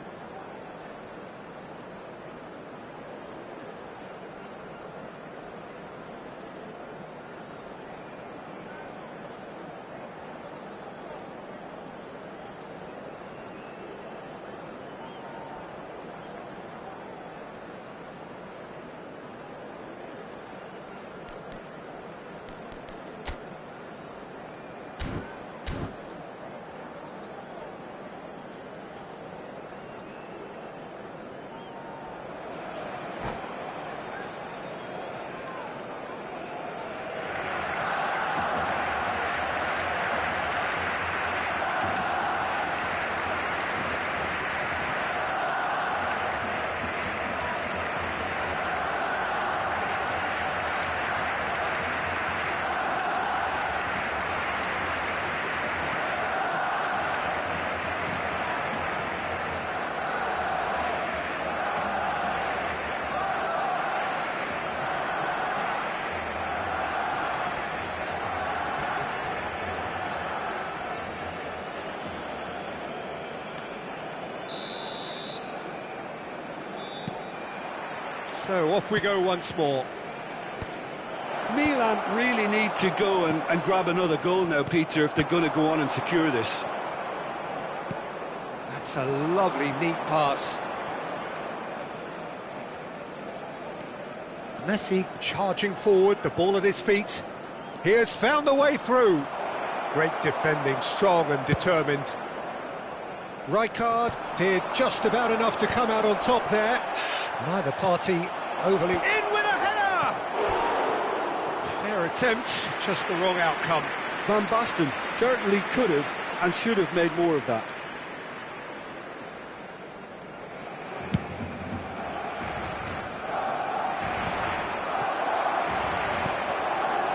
So off we go once more. Milan really need to go and grab another goal now, Peter, if they're going to go on and secure this. That's a lovely, neat pass. Messi charging forward, the ball at his feet. He has found the way through. Great defending, strong and determined. Rijkaard did just about enough to come out on top there. Neither party overly... In with a header! Fair attempt, just the wrong outcome. Van Basten certainly could have and should have made more of that.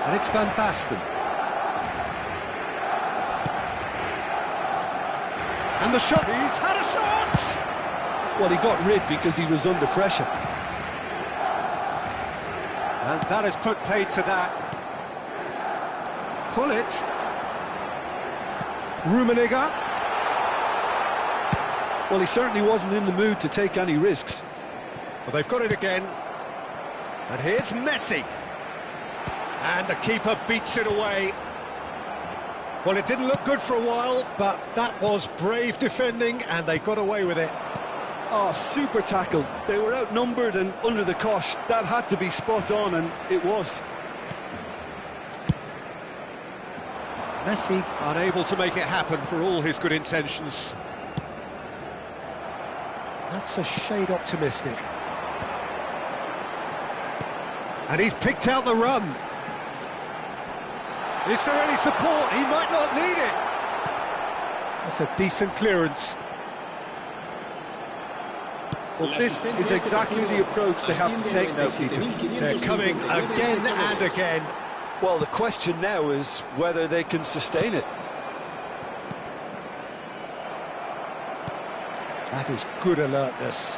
And it's Van Basten. And the shot, he's had a shot! Well, he got rid because he was under pressure. And that has put paid to that. Pull it. Rummenigge. Well, he certainly wasn't in the mood to take any risks. Well, they've got it again. And here's Messi. And the keeper beats it away. Well, it didn't look good for a while, but that was brave defending, and they got away with it. Oh, super tackle. They were outnumbered and under the cosh. That had to be spot on, and it was. Messi unable to make it happen for all his good intentions. That's a shade optimistic. And he's picked out the run. Is there any support? He might not need it. That's a decent clearance. Well, this is exactly the approach they have to take now, Peter. They're coming again and again. Well, the question now is whether they can sustain it. That is good alertness.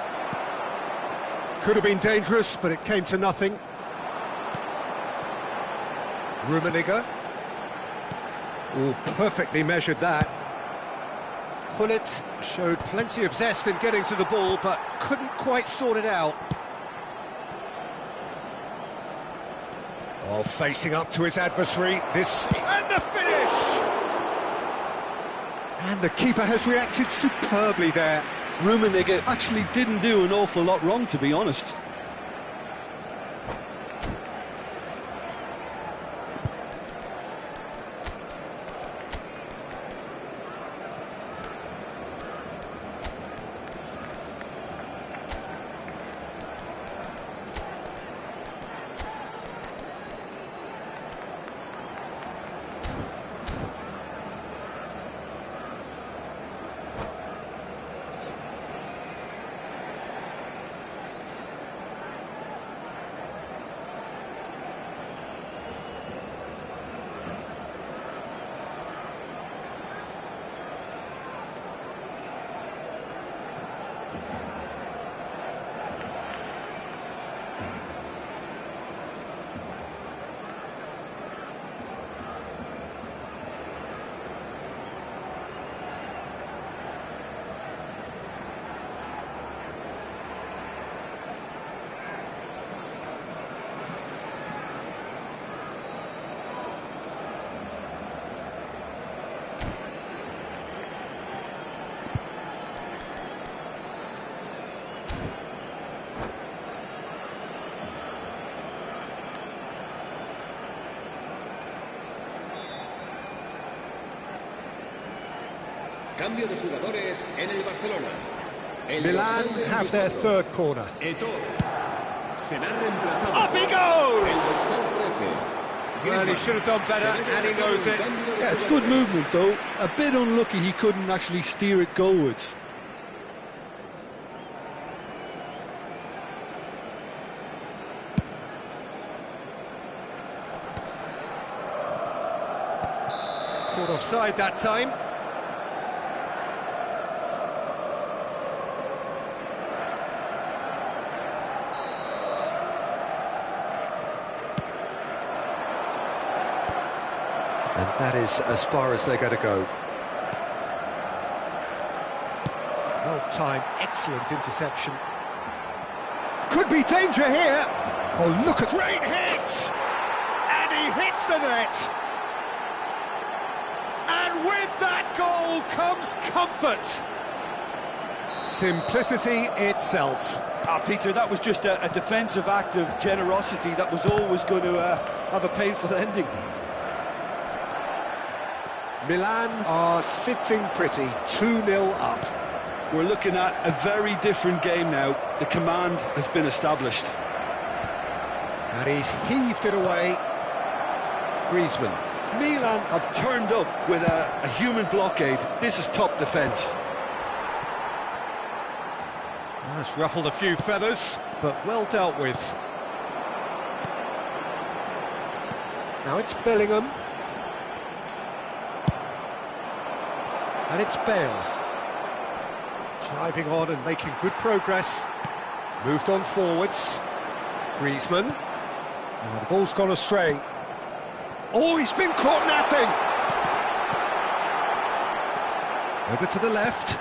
Could have been dangerous, but it came to nothing. Rummenigge. Oh, perfectly measured that. Gullit showed plenty of zest in getting to the ball, but couldn't quite sort it out. Oh, facing up to his adversary. This... and the finish! And the keeper has reacted superbly there. Rummenigge actually didn't do an awful lot wrong, to be honest. Cambio de jugadores en el Barcelona. Milan have their third corner. Será reemplazado. Up he goes! Well, he should have done better, and he knows it. Yeah, it's good movement, though. A bit unlucky he couldn't actually steer it goalwards. Caught offside that time. And that is as far as they're going to go. Well-timed, excellent interception. Could be danger here. Oh, look at... great hit! And he hits the net. And with that goal comes comfort. Simplicity itself. Peter, that was just a defensive act of generosity that was always going to have a painful ending. Milan are sitting pretty, 2-0 up. We're looking at a very different game now. The command has been established. And he's heaved it away. Griezmann. Milan have turned up with a human blockade. This is top defence. That's ruffled a few feathers, but well dealt with. Now it's Bellingham. And it's Bale. Driving on and making good progress. Moved on forwards. Griezmann. Oh, the ball's gone astray. Oh, he's been caught napping! Over to the left.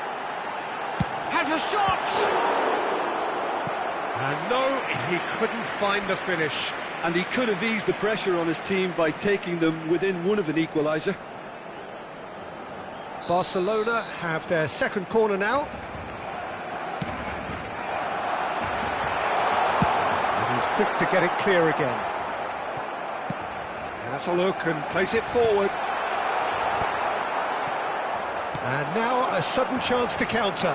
Has a shot! And no, he couldn't find the finish. And he could have eased the pressure on his team by taking them within one of an equaliser. Barcelona have their second corner now. And he's quick to get it clear again. Has a look and plays it forward. And now a sudden chance to counter.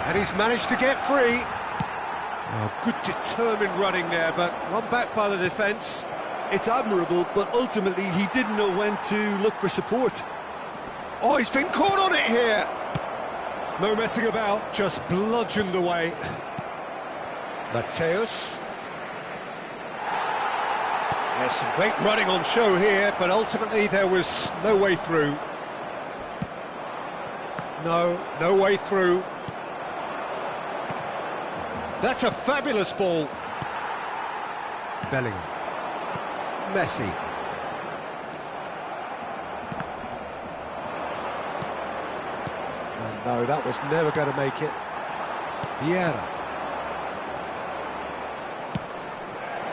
And he's managed to get free. Oh, good determined running there, but one back by the defence. It's admirable, but ultimately he didn't know when to look for support. Oh, he's been caught on it here. No messing about, just bludgeoned away. Mateus. There's some great running on show here, but ultimately there was no way through. No way through. That's a fabulous ball. Bellingham. Messi. And no, that was never going to make it. Vieira.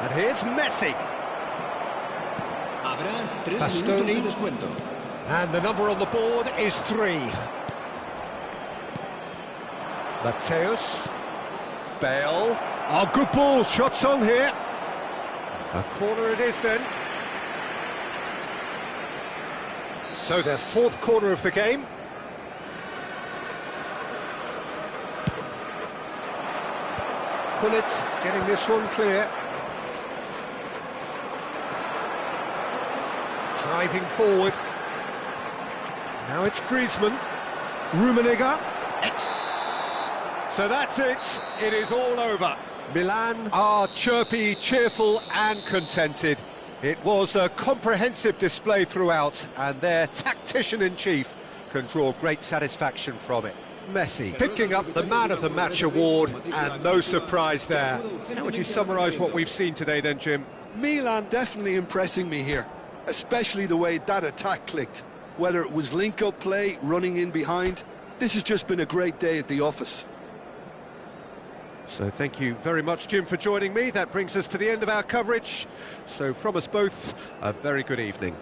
And here's Messi. Bastoni. And the number on the board is 3. Mateus. Bale. Oh, good ball. Shots on here. A corner it is then. So their fourth corner of the game. Gullit getting this one clear. Driving forward. Now it's Griezmann. Rummenigge. So that's it. It is all over. Milan are chirpy, cheerful and contented. It was a comprehensive display throughout, and their tactician-in-chief can draw great satisfaction from it. Messi picking up the Man of the Match award, and no surprise there. How would you summarise what we've seen today then, Jim? Milan definitely impressing me here, especially the way that attack clicked. Whether it was link-up play, running in behind, this has just been a great day at the office. So thank you very much, Jim, for joining me. That brings us to the end of our coverage. So from us both, a very good evening.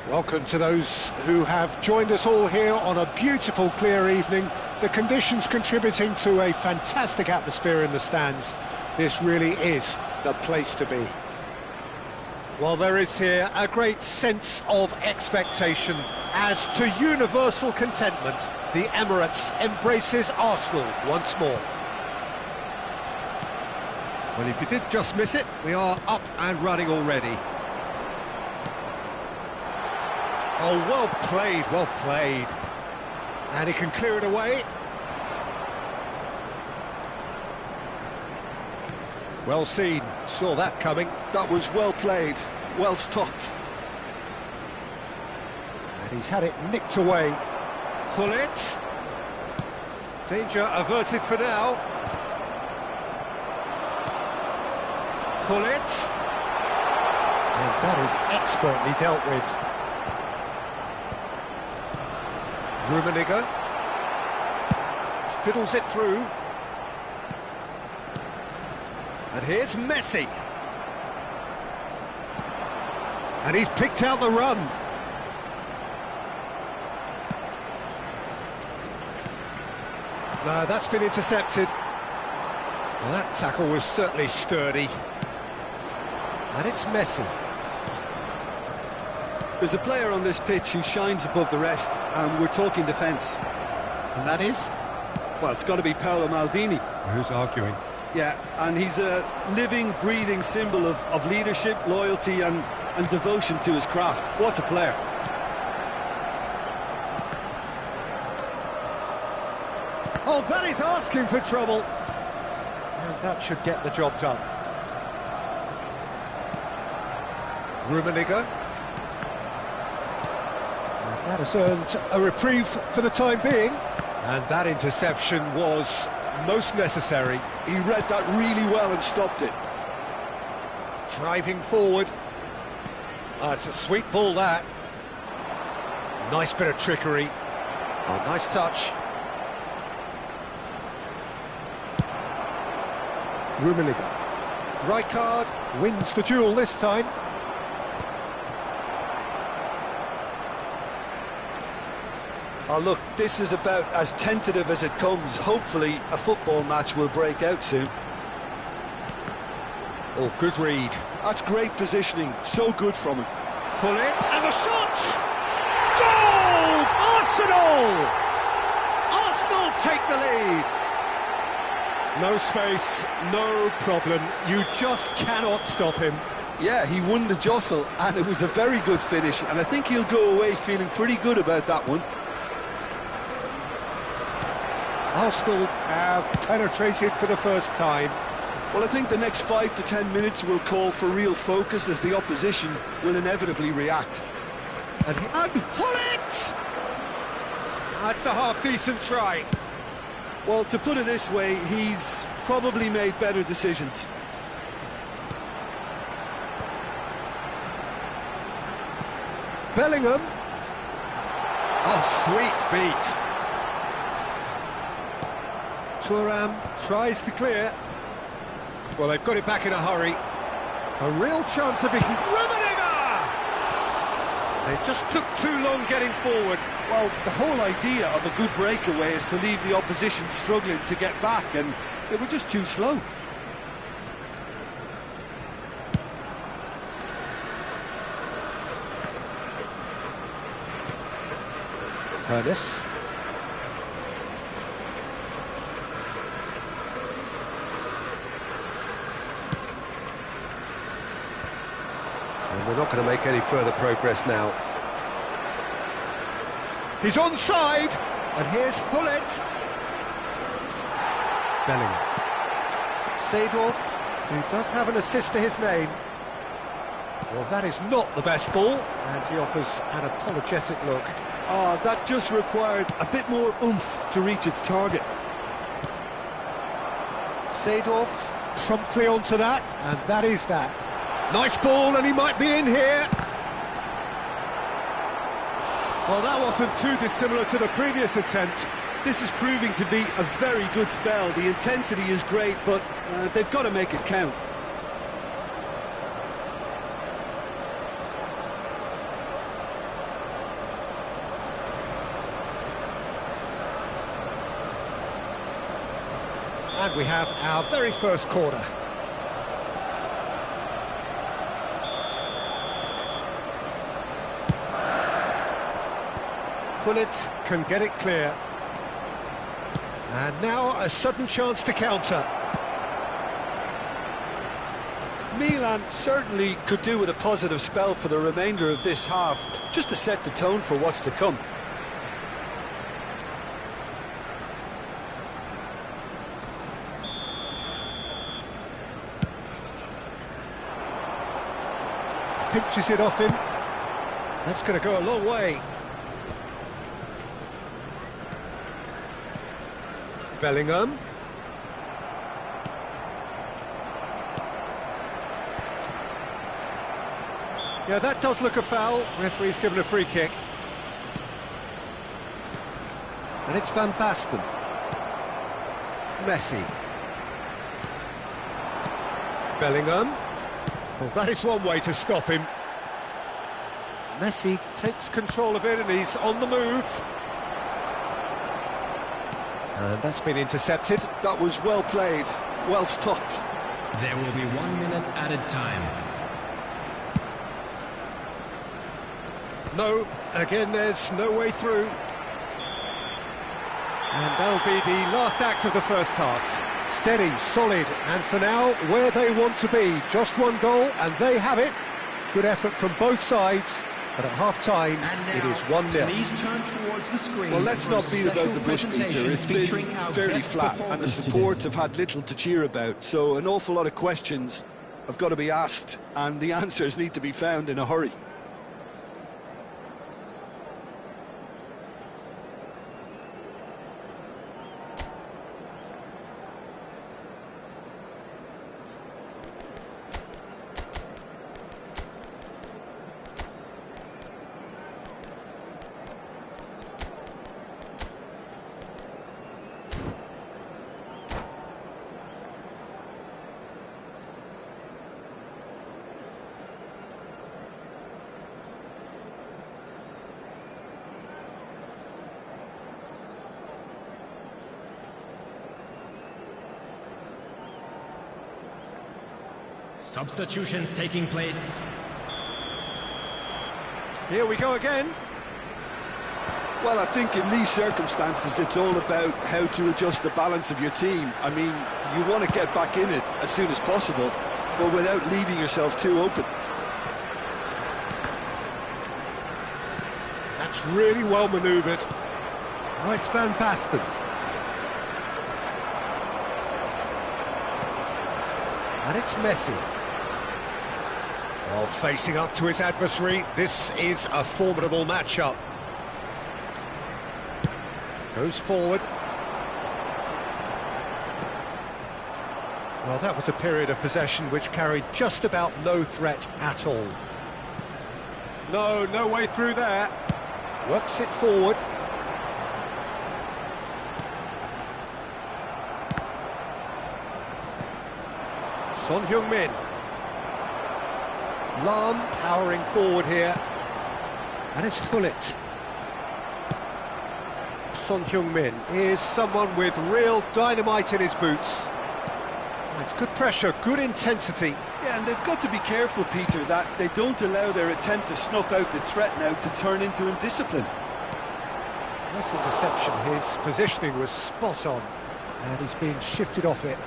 Welcome to those who have joined us all here on a beautiful, clear evening. The conditions contributing to a fantastic atmosphere in the stands. This really is the place to be. Well, there is here a great sense of expectation as to universal contentment. The Emirates embraces Arsenal once more. Well, if you did just miss it, we are up and running already. Oh, well played, well played. And he can clear it away. Well seen, saw that coming. That was well played, well stopped. And he's had it nicked away. Gullit. Danger averted for now. Gullit. And that is expertly dealt with. Rummenigge fiddles it through, and here's Messi, and he's picked out the run. No, that's been intercepted. Well, that tackle was certainly sturdy, and it's Messi. There's a player on this pitch who shines above the rest, and we're talking defence. And that is? Well, it's got to be Paolo Maldini. Who's arguing? Yeah, and he's a living, breathing symbol of leadership, loyalty and devotion to his craft. What a player. Oh, that is asking for trouble. And that should get the job done. Rummenigge. That has earned a reprieve for the time being. And that interception was most necessary. He read that really well and stopped it. Driving forward. Oh, it's a sweet ball, that. Nice bit of trickery. Oh, nice touch. Rummenigge. Rijkaard wins the duel this time. Oh, look, this is about as tentative as it comes. Hopefully, a football match will break out soon. Oh, good read. That's great positioning. So good from him. Gullit. And the shot! Goal! Arsenal! Arsenal take the lead. No space, no problem. You just cannot stop him. Yeah, he won the jostle, and it was a very good finish. And I think he'll go away feeling pretty good about that one. Arsenal have penetrated for the first time. Well, I think the next 5 to 10 minutes will call for real focus as the opposition will inevitably react. And Gullit! That's a half-decent try. Well, to put it this way, he's probably made better decisions. Bellingham. Oh, sweet feet. Thuram tries to clear. Well, they've got it back in a hurry. A real chance of beating Rummenigge! They just took too long getting forward. Well, the whole idea of a good breakaway is to leave the opposition struggling to get back, and they were just too slow. Ernest. And we're not going to make any further progress now. He's onside, and here's Gullit. Bellingham. Seedorf, who does have an assist to his name. Well, that is not the best ball, and he offers an apologetic look. Oh, that just required a bit more oomph to reach its target. Seedorf promptly onto that, and that is that. Nice ball, and he might be in here. Well, that wasn't too dissimilar to the previous attempt. This is proving to be a very good spell. The intensity is great, but they've got to make it count. we have our very first corner. Gullit can get it clear. And now a sudden chance to counter. Milan certainly could do with a positive spell for the remainder of this half, just to set the tone for what's to come. Pinches it off him. That's going to go a long way. Bellingham. Yeah, that does look a foul. Referee's given a free kick. And it's Van Basten. Messi. Bellingham. Well, that is one way to stop him. Messi takes control of it and he's on the move. And that's been intercepted. That was well played, well stopped. There will be 1 minute added time. No, again there's no way through. And that'll be the last act of the first half. Steady, solid, and for now, where they want to be. Just one goal, and they have it. Good effort from both sides, but at half-time, it is 1-0. Well, let's not beat about the bush, Peter. It's been fairly flat, and the support have had little to cheer about, so an awful lot of questions have got to be asked, and the answers need to be found in a hurry. Substitutions taking place. Here we go again. Well, I think in these circumstances, it's all about how to adjust the balance of your team. I mean, you want to get back in it as soon as possible, but without leaving yourself too open. That's really well manoeuvred. Oh, it's Van Basten. And it's Messi. Well, facing up to his adversary, this is a formidable matchup. Goes forward. Well, that was a period of possession which carried just about no threat at all. No way through there. Works it forward. Son Heung-min. Lahm powering forward here. And it's Gullit. Son Heung-min is someone with real dynamite in his boots. It's good pressure, good intensity. Yeah, and they've got to be careful, Peter, that they don't allow their attempt to snuff out the threat now to turn into indiscipline. Nice interception. His positioning was spot on, and he's been shifted off it.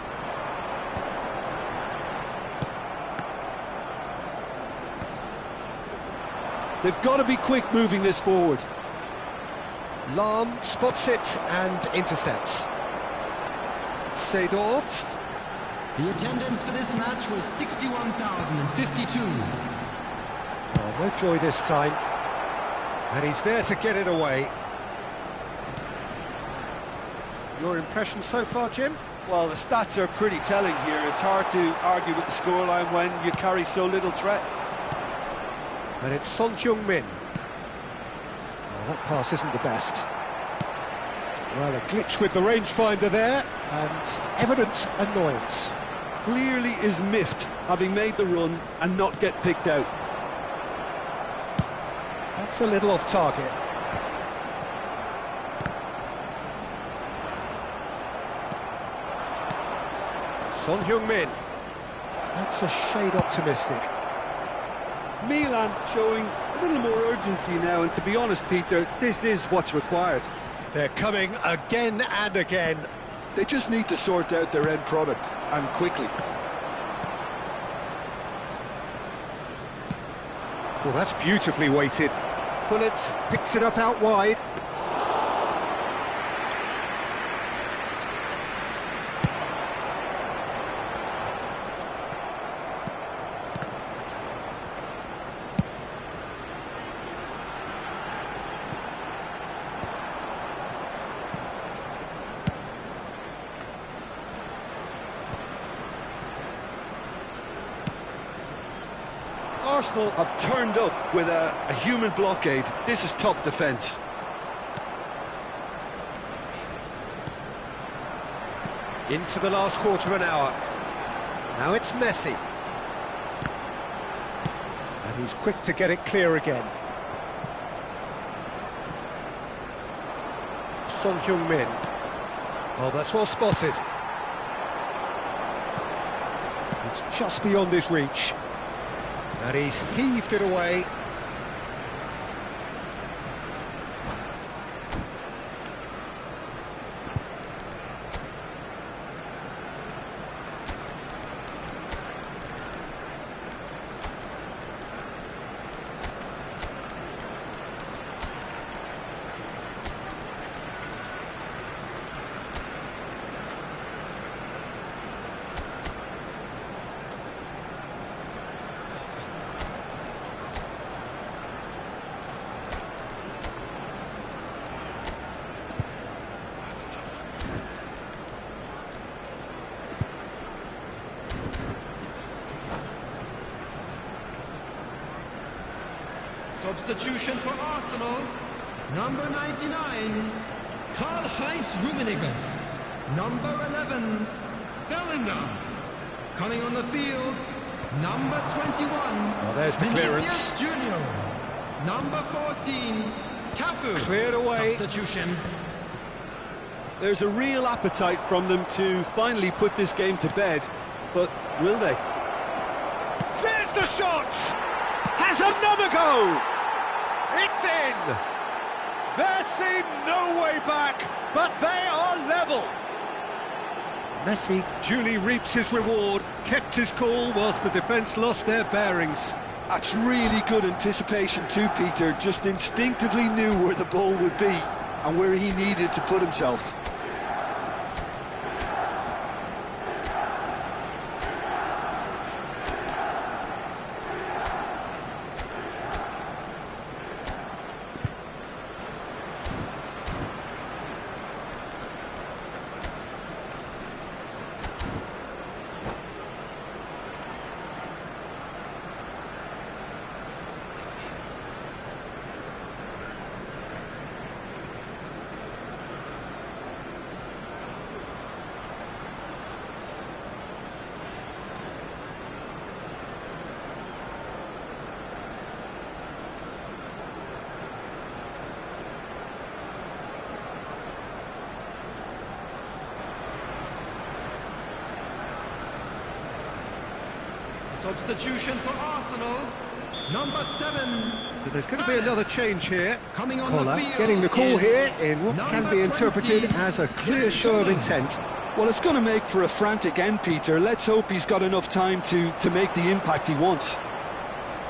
They've got to be quick moving this forward. Lahm spots it and intercepts. Seedorf. The attendance for this match was 61,052. Oh, no joy this time. And he's there to get it away. Your impression so far, Jim? Well, the stats are pretty telling here. It's hard to argue with the scoreline when you carry so little threat. And it's Son Heung-min. Oh, that pass isn't the best. Well, a glitch with the rangefinder there, and evident annoyance. Clearly is miffed, having made the run and not get picked out. That's a little off target. Son Heung-min. That's a shade optimistic. Milan showing a little more urgency now, and to be honest, Peter, this is what's required. They're coming again and again. They just need to sort out their end product, and quickly. Well, that's beautifully weighted. Gullit picks it up out wide. Arsenal have turned up with a human blockade. This is top defence. Into the last quarter of an hour. Now it's Messi. And he's quick to get it clear again. Son Heung-min. Oh, that's well spotted. It's just beyond his reach. And he's heaved it away. Substitution for Arsenal, number 99, Karl-Heinz Rummenigge. Number 11, Bellingham. Coming on the field, number 21, Oh, there's the clearance. Junior. Number 14, Cafu. Cleared away. Substitution. There's a real appetite from them to finally put this game to bed, but will they? There's the shot! Has another go! It's in! There seemed no way back, but they are level! Messi duly reaps his reward, kept his cool whilst the defence lost their bearings. That's really good anticipation too, Peter. Just instinctively knew where the ball would be and where he needed to put himself. Substitution for Arsenal, number 7. So there's going to be another change here. Coming on Collar the field getting the call is here in what can be interpreted 20, as a clear show of intent. Well, it's going to make for a frantic end, Peter. Let's hope he's got enough time to make the impact he wants.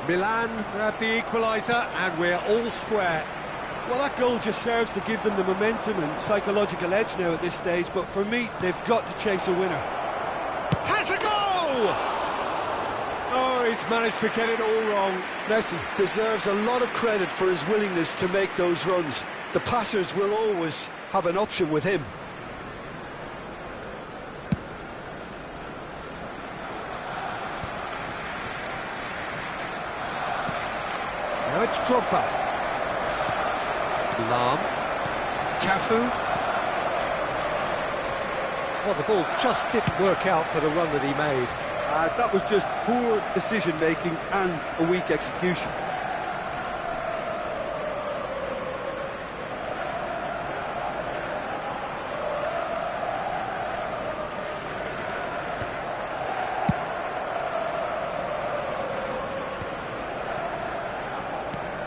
Milan grab the equaliser and we're all square. Well, that goal just serves to give them the momentum and psychological edge now at this stage, but for me, they've got to chase a winner. Has a go! Oh, he's managed to get it all wrong. Messi deserves a lot of credit for his willingness to make those runs. The passers will always have an option with him. Now it's Drogba. Lam. Cafu. Well, the ball just didn't work out for the run that he made. That was just poor decision-making and a weak execution.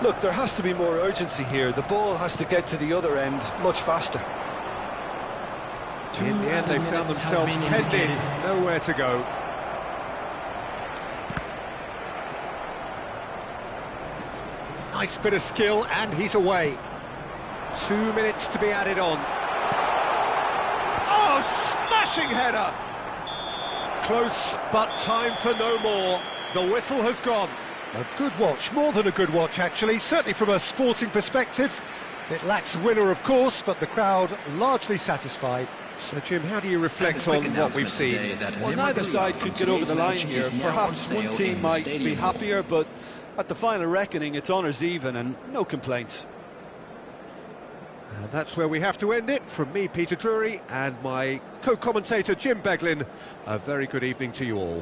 Look, there has to be more urgency here. The ball has to get to the other end much faster. In the end, they found themselves penned in, nowhere to go. Nice bit of skill, and he's away. 2 minutes to be added on. Oh, smashing header! Close, but time for no more. The whistle has gone. A good watch, more than a good watch actually, certainly from a sporting perspective. It lacks a winner, of course, but the crowd largely satisfied. So, Jim, how do you reflect on what we've seen? Well, neither side could get over the line here. Perhaps one team might be happier, but at the final reckoning, it's honours even and no complaints. And that's where we have to end it. From me, Peter Drury, and my co-commentator, Jim Beglin, a very good evening to you all.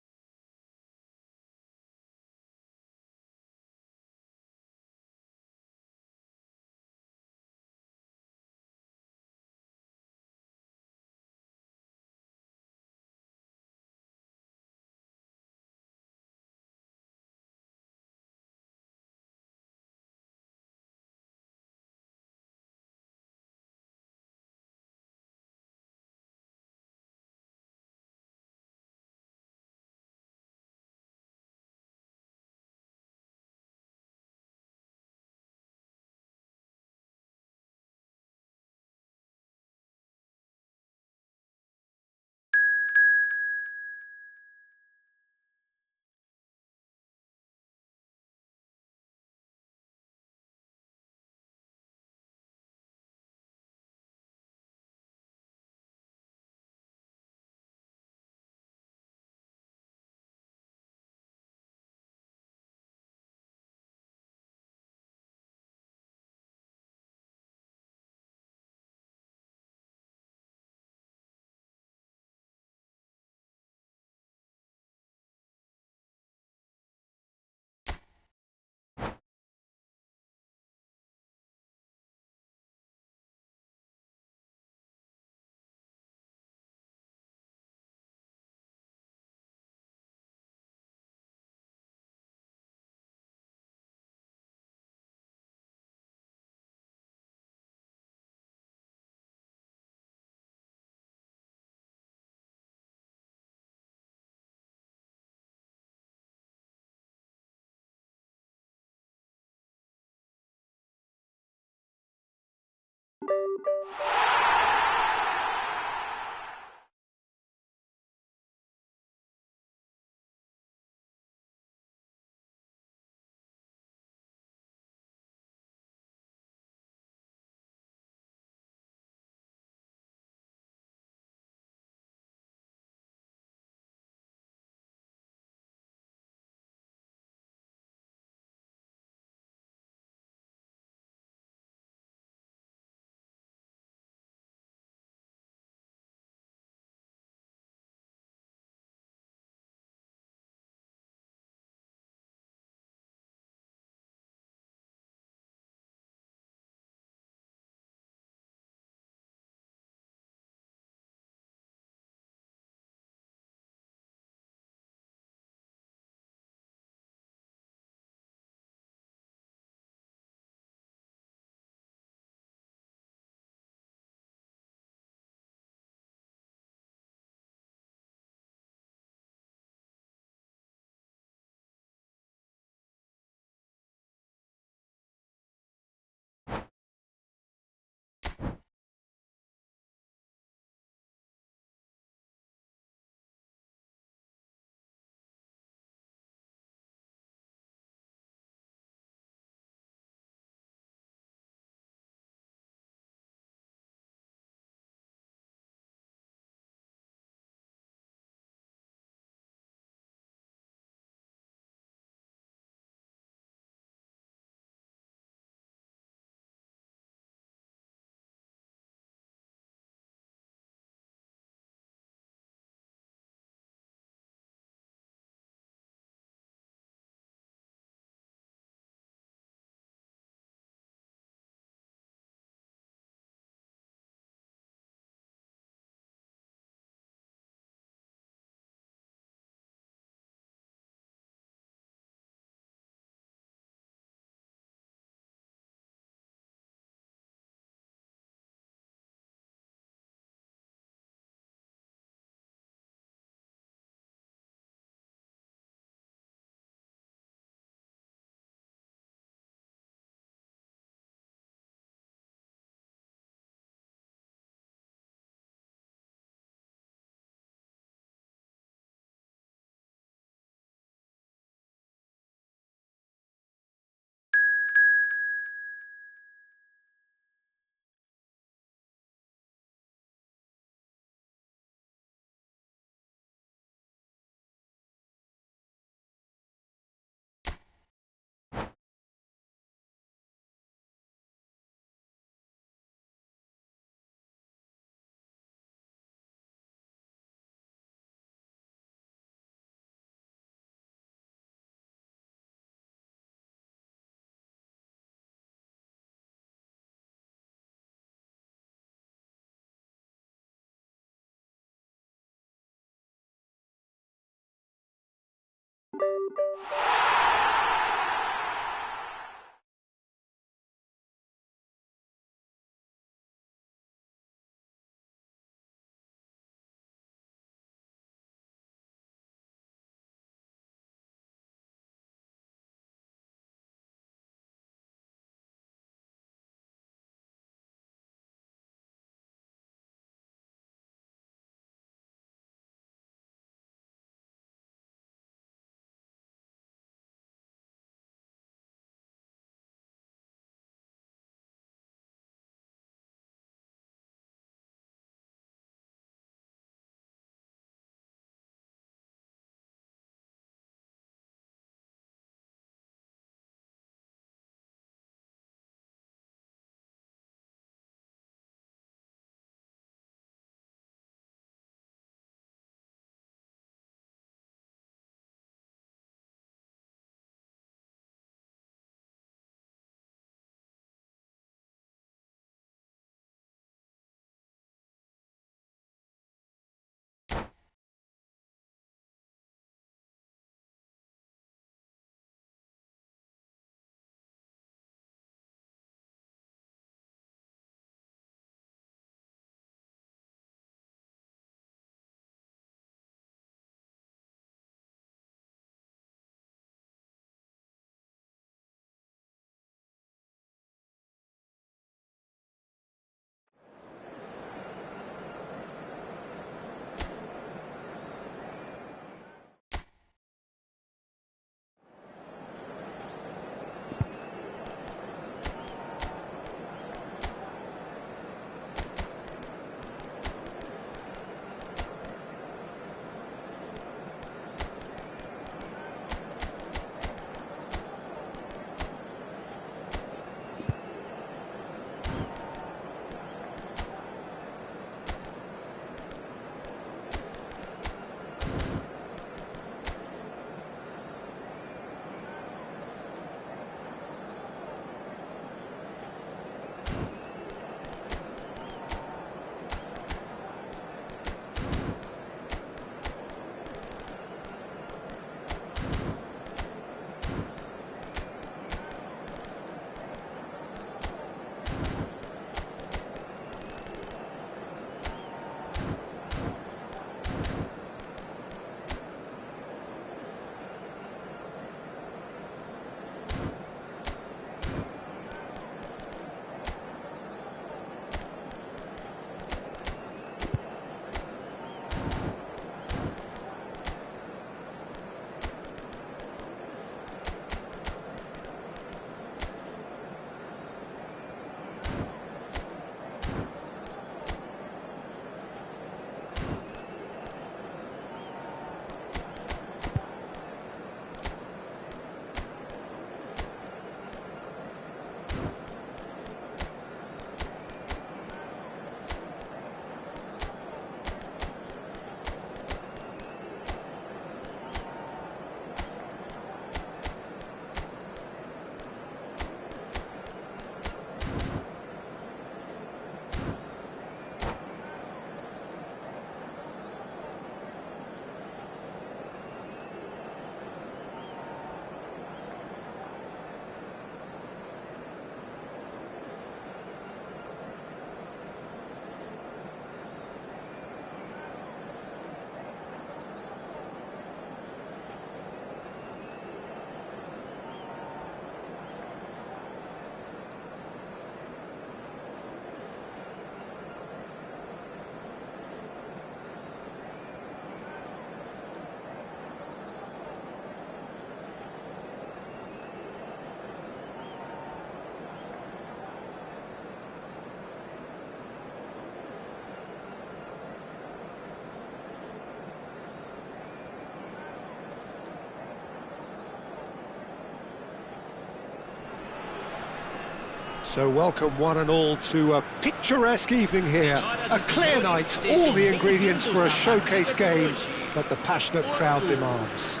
So welcome one and all to a picturesque evening here. A clear night, all the ingredients for a showcase game that the passionate crowd demands.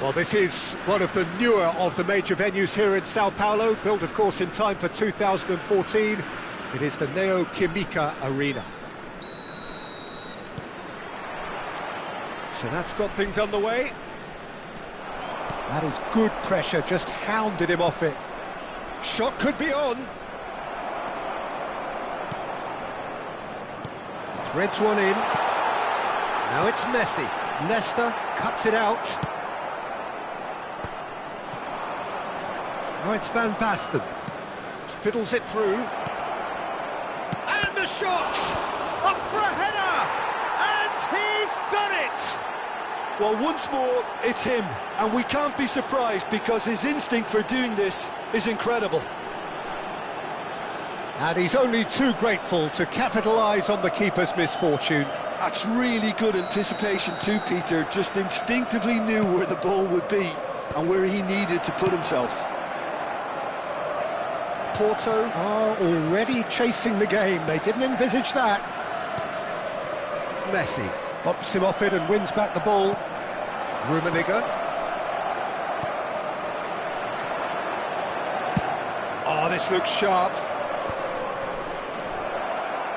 Well, this is one of the newer of the major venues here in Sao Paulo, built of course in time for 2014. It is the Neoquímica Arena. So that's got things underway. That is good pressure, just hounded him off it. Shot could be on. Threads one in. Now it's Messi. Leicester cuts it out. Now it's Van Basten. Fiddles it through. And the shot! Up for a header! And he's done it! Well, once more, it's him, and we can't be surprised because his instinct for doing this is incredible. And he's only too grateful to capitalise on the keeper's misfortune. That's really good anticipation too, Peter. Just instinctively knew where the ball would be and where he needed to put himself. Porto are already chasing the game. They didn't envisage that. Messi bumps him off it and wins back the ball. Rummenigge. Oh, this looks sharp.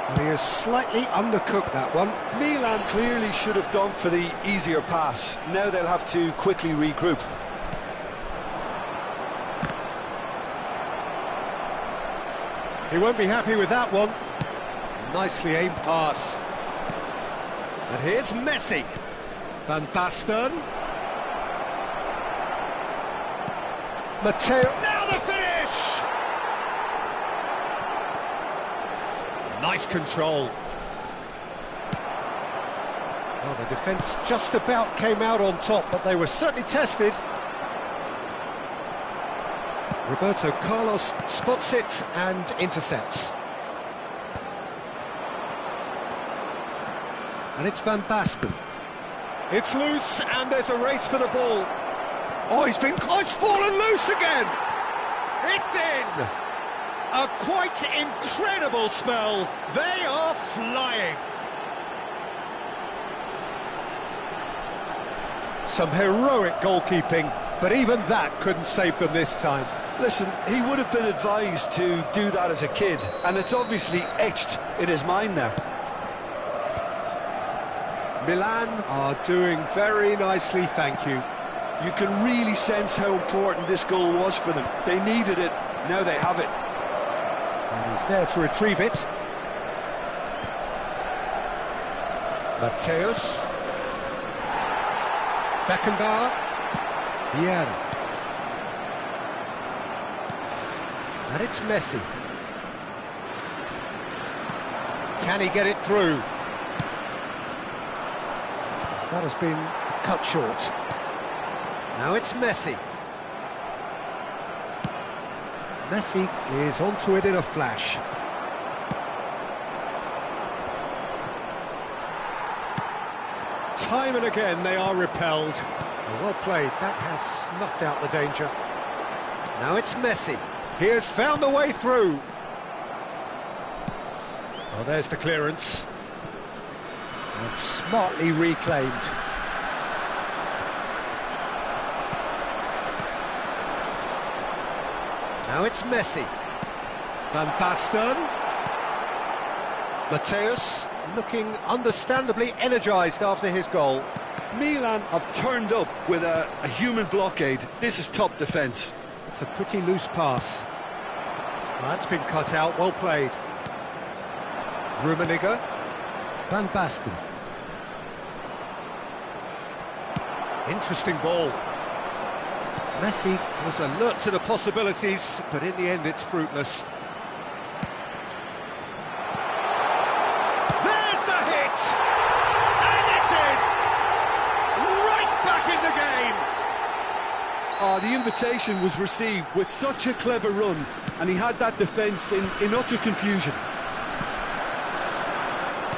And he has slightly undercooked that one. Milan clearly should have gone for the easier pass. Now they'll have to quickly regroup. He won't be happy with that one. Nicely aimed pass. And here's Messi. Van Basten. Matteo. Now the finish! Nice control. Well, the defence just about came out on top, but they were certainly tested. Roberto Carlos spots it and intercepts. And it's Van Basten. It's loose, and there's a race for the ball. Oh, it's fallen loose again! It's in! A quite incredible spell. They are flying. Some heroic goalkeeping, but even that couldn't save them this time. Listen, he would have been advised to do that as a kid, and it's obviously etched in his mind now. Milan are doing very nicely, thank you. You can really sense how important this goal was for them. They needed it, now they have it. And he's there to retrieve it. Mateus. Beckenbauer. Vieira. And it's Messi. Can he get it through? That has been cut short. Now it's Messi. Messi is onto it in a flash. Time and again they are repelled. Well played, that has snuffed out the danger. Now it's Messi. He has found the way through. Well, there's the clearance. And smartly reclaimed. Now it's Messi. Van Basten. Mateus looking understandably energised after his goal. Milan have turned up with a human blockade. This is top defence. It's a pretty loose pass. Well, that's been cut out, well played. Rummenigge. Van Basten. Interesting ball. Messi was alert to the possibilities, but in the end it's fruitless. There's the hit! And it's in! Right back in the game! Oh, the invitation was received with such a clever run, and he had that defence in utter confusion.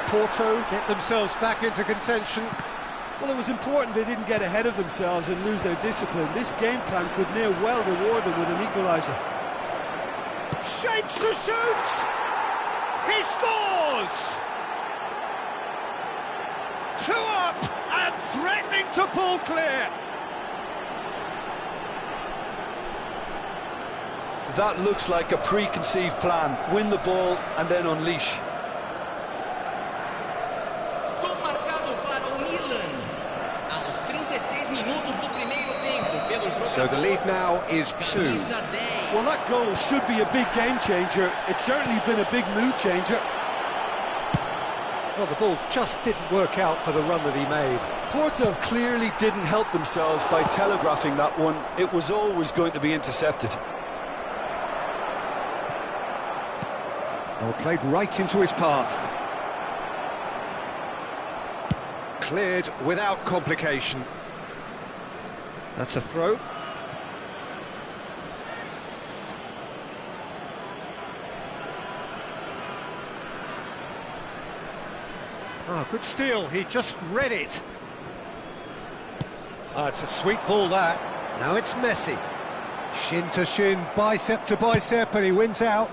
Porto get themselves back into contention. Well, it was important they didn't get ahead of themselves and lose their discipline. This game plan could near well reward them with an equaliser. Shapes to shoot! He scores! 2 up and threatening to pull clear. That looks like a preconceived plan. Win the ball and then unleash. Gol marcado para o Milan. Aos 36 minutos do primeiro tempo pelo jogador. So the lead now is 2. Well, that goal should be a big game changer. It's certainly been a big mood changer. Well, the ball just didn't work out for the run that he made. Porto clearly didn't help themselves by telegraphing that one. It was always going to be intercepted. Well, played right into his path. Cleared without complication. That's a throw. Ah, good steal, he just read it. Ah, it's a sweet ball, that. Now it's Messi. Shin to shin, bicep to bicep, and he wins out.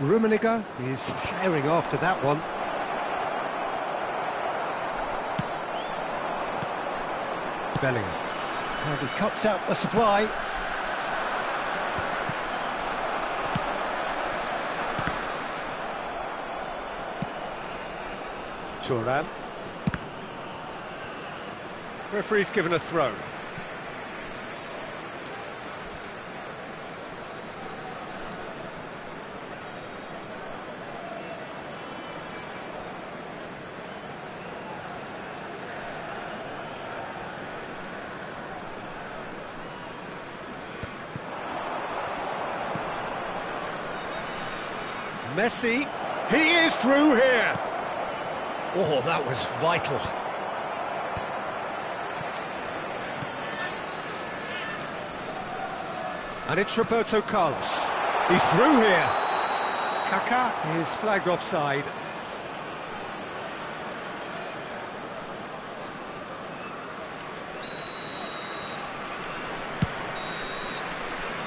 Rummenigge is herring after that one. Bellingham. And he cuts out the supply. Thuram. Referee's given a throw. Messi, he is through here. Oh, that was vital. And it's Roberto Carlos. He's through here. Kaká is flagged offside.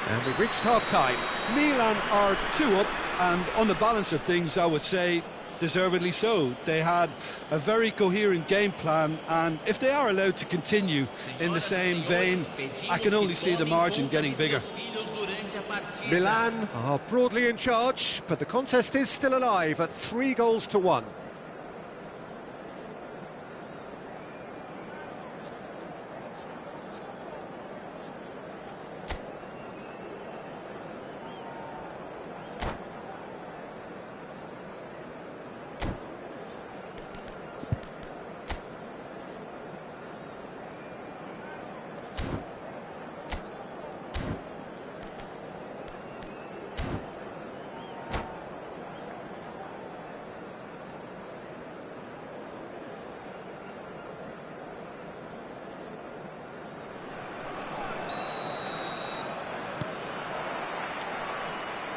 And we've reached half-time. Milan are 2 up, and on the balance of things, I would say deservedly so. They had a very coherent game plan, and if they are allowed to continue in the same vein, I can only see the margin getting bigger. Milan are broadly in charge, but the contest is still alive at 3-1.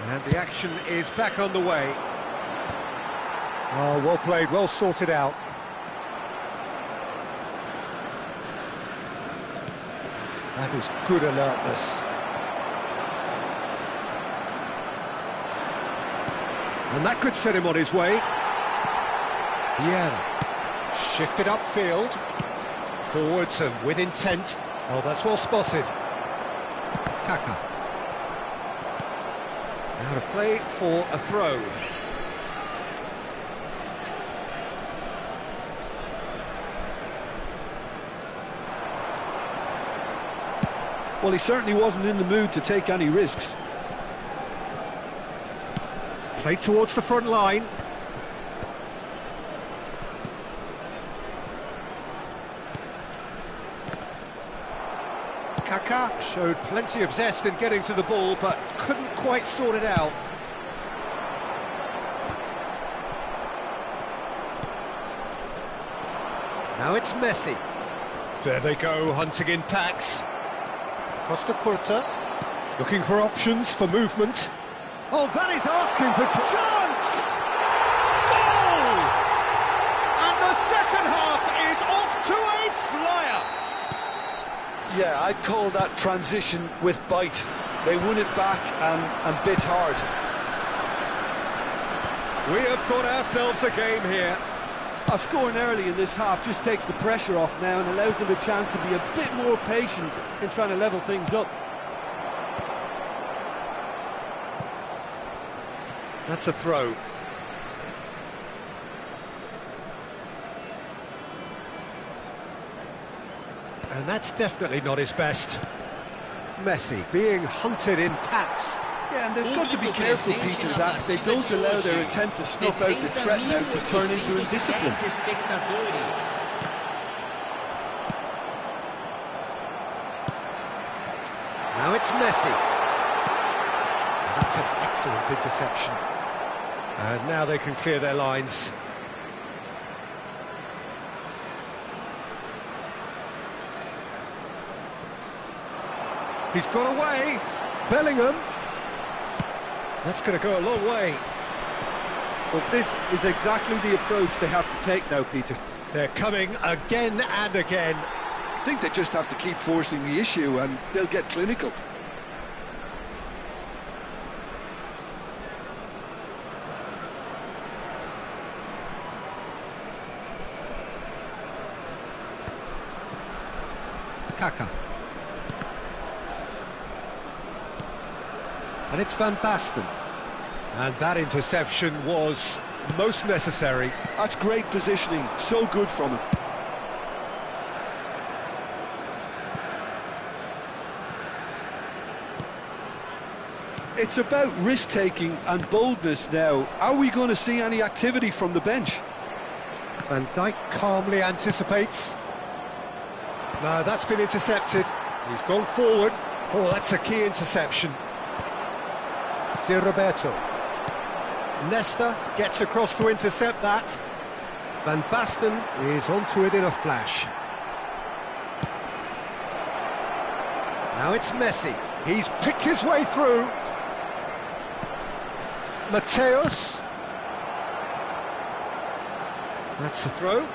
And the action is back on the way. Oh, well played, well sorted out. That is good alertness. And that could set him on his way. Yeah. Shifted upfield. Forwards and with intent. Oh, that's well spotted. Kaká. Out of play for a throw. Well, he certainly wasn't in the mood to take any risks. Played towards the front line. Kaká showed plenty of zest in getting to the ball, but couldn't quite sort it out. Now it's Messi. There they go, hunting in packs. Costa Curta, looking for options for movement. Oh, that is asking for chance! Goal! And the second half is off to a flyer. Yeah, I'd call that transition with bite. They won it back and bit hard. We have got ourselves a game here. Scoring early in this half just takes the pressure off now and allows them a chance to be a bit more patient in trying to level things up. That's a throw. And that's definitely not his best. Messi being hunted in packs. Yeah, and they've got to be careful, Peter, that they don't allow their attempt to snuff out the threat now to turn into indiscipline. Now it's Messi. That's an excellent interception. And now they can clear their lines. He's got away. Bellingham. That's going to go a long way. But this is exactly the approach they have to take now, Peter. They're coming again and again. I think they just have to keep forcing the issue and they'll get clinical. Kaka. And it's Van Basten. And that interception was most necessary. That's great positioning, so good from him. It's about risk-taking and boldness now. Are we going to see any activity from the bench? Van Dijk calmly anticipates. No, that's been intercepted. He's gone forward. Oh, that's a key interception. Zé Roberto. Nesta gets across to intercept that. Van Basten is onto it in a flash. Now it's Messi. He's picked his way through. Mateus. That's the throw.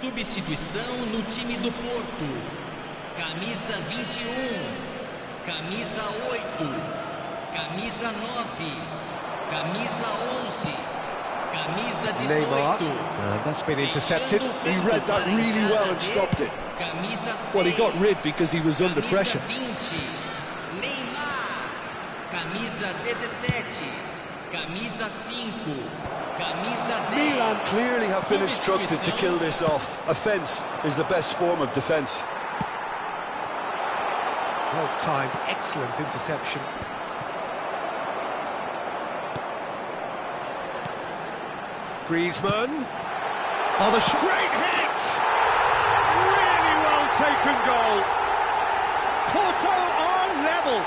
Substituição no time do Porto. Camisa 21, camisa 8, camisa 9, camisa 11, camisa 18. Neymar, that's been intercepted. He read that really well and stopped it. Well, he got rid because he was under pressure. Neymar, camisa 17, camisa 5. Milan clearly have been instructed to kill this off. Offence is the best form of defence. Well-timed, excellent interception. Griezmann. Oh, the straight hit! Really well-taken goal. Porto are level.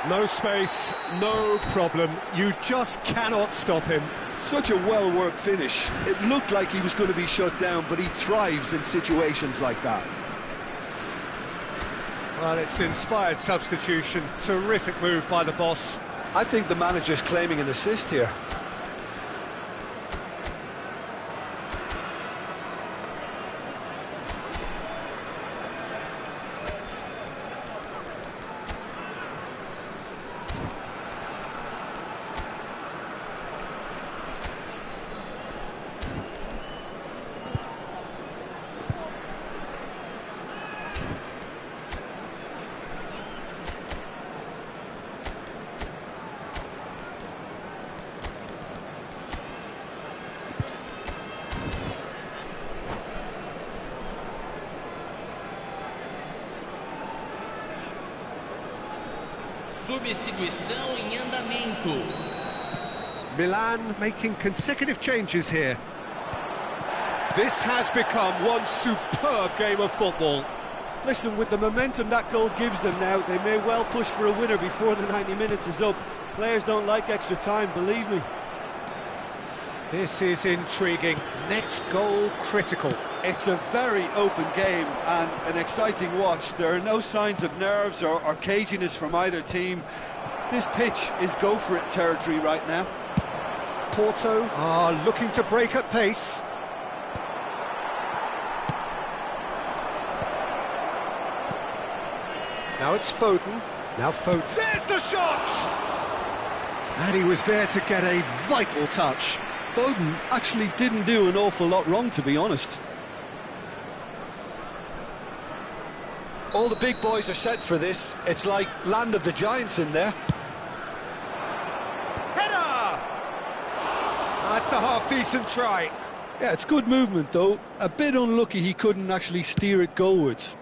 No space, no problem. You just cannot stop him. Such a well-worked finish. It looked like he was going to be shut down, but he thrives in situations like that. Well, it's an inspired substitution. Terrific move by the boss. I think the manager's claiming an assist here. Substituição em andamento. Milan making consecutive changes here. This has become one superb game of football. Listen, with the momentum that goal gives them now, they may well push for a winner before the 90 minutes is up. Players don't like extra time, believe me. This is intriguing. Next goal critical. It's a very open game and an exciting watch. There are no signs of nerves or caginess from either team. This pitch is go-for-it territory right now. Porto are looking to break at pace. Now it's Foden. Now Foden. There's the shot! And he was there to get a vital touch. Foden actually didn't do an awful lot wrong, to be honest. All the big boys are set for this. It's like Land of the Giants in there. Header! That's a half-decent try. Yeah, it's good movement, though. A bit unlucky he couldn't actually steer it goalwards.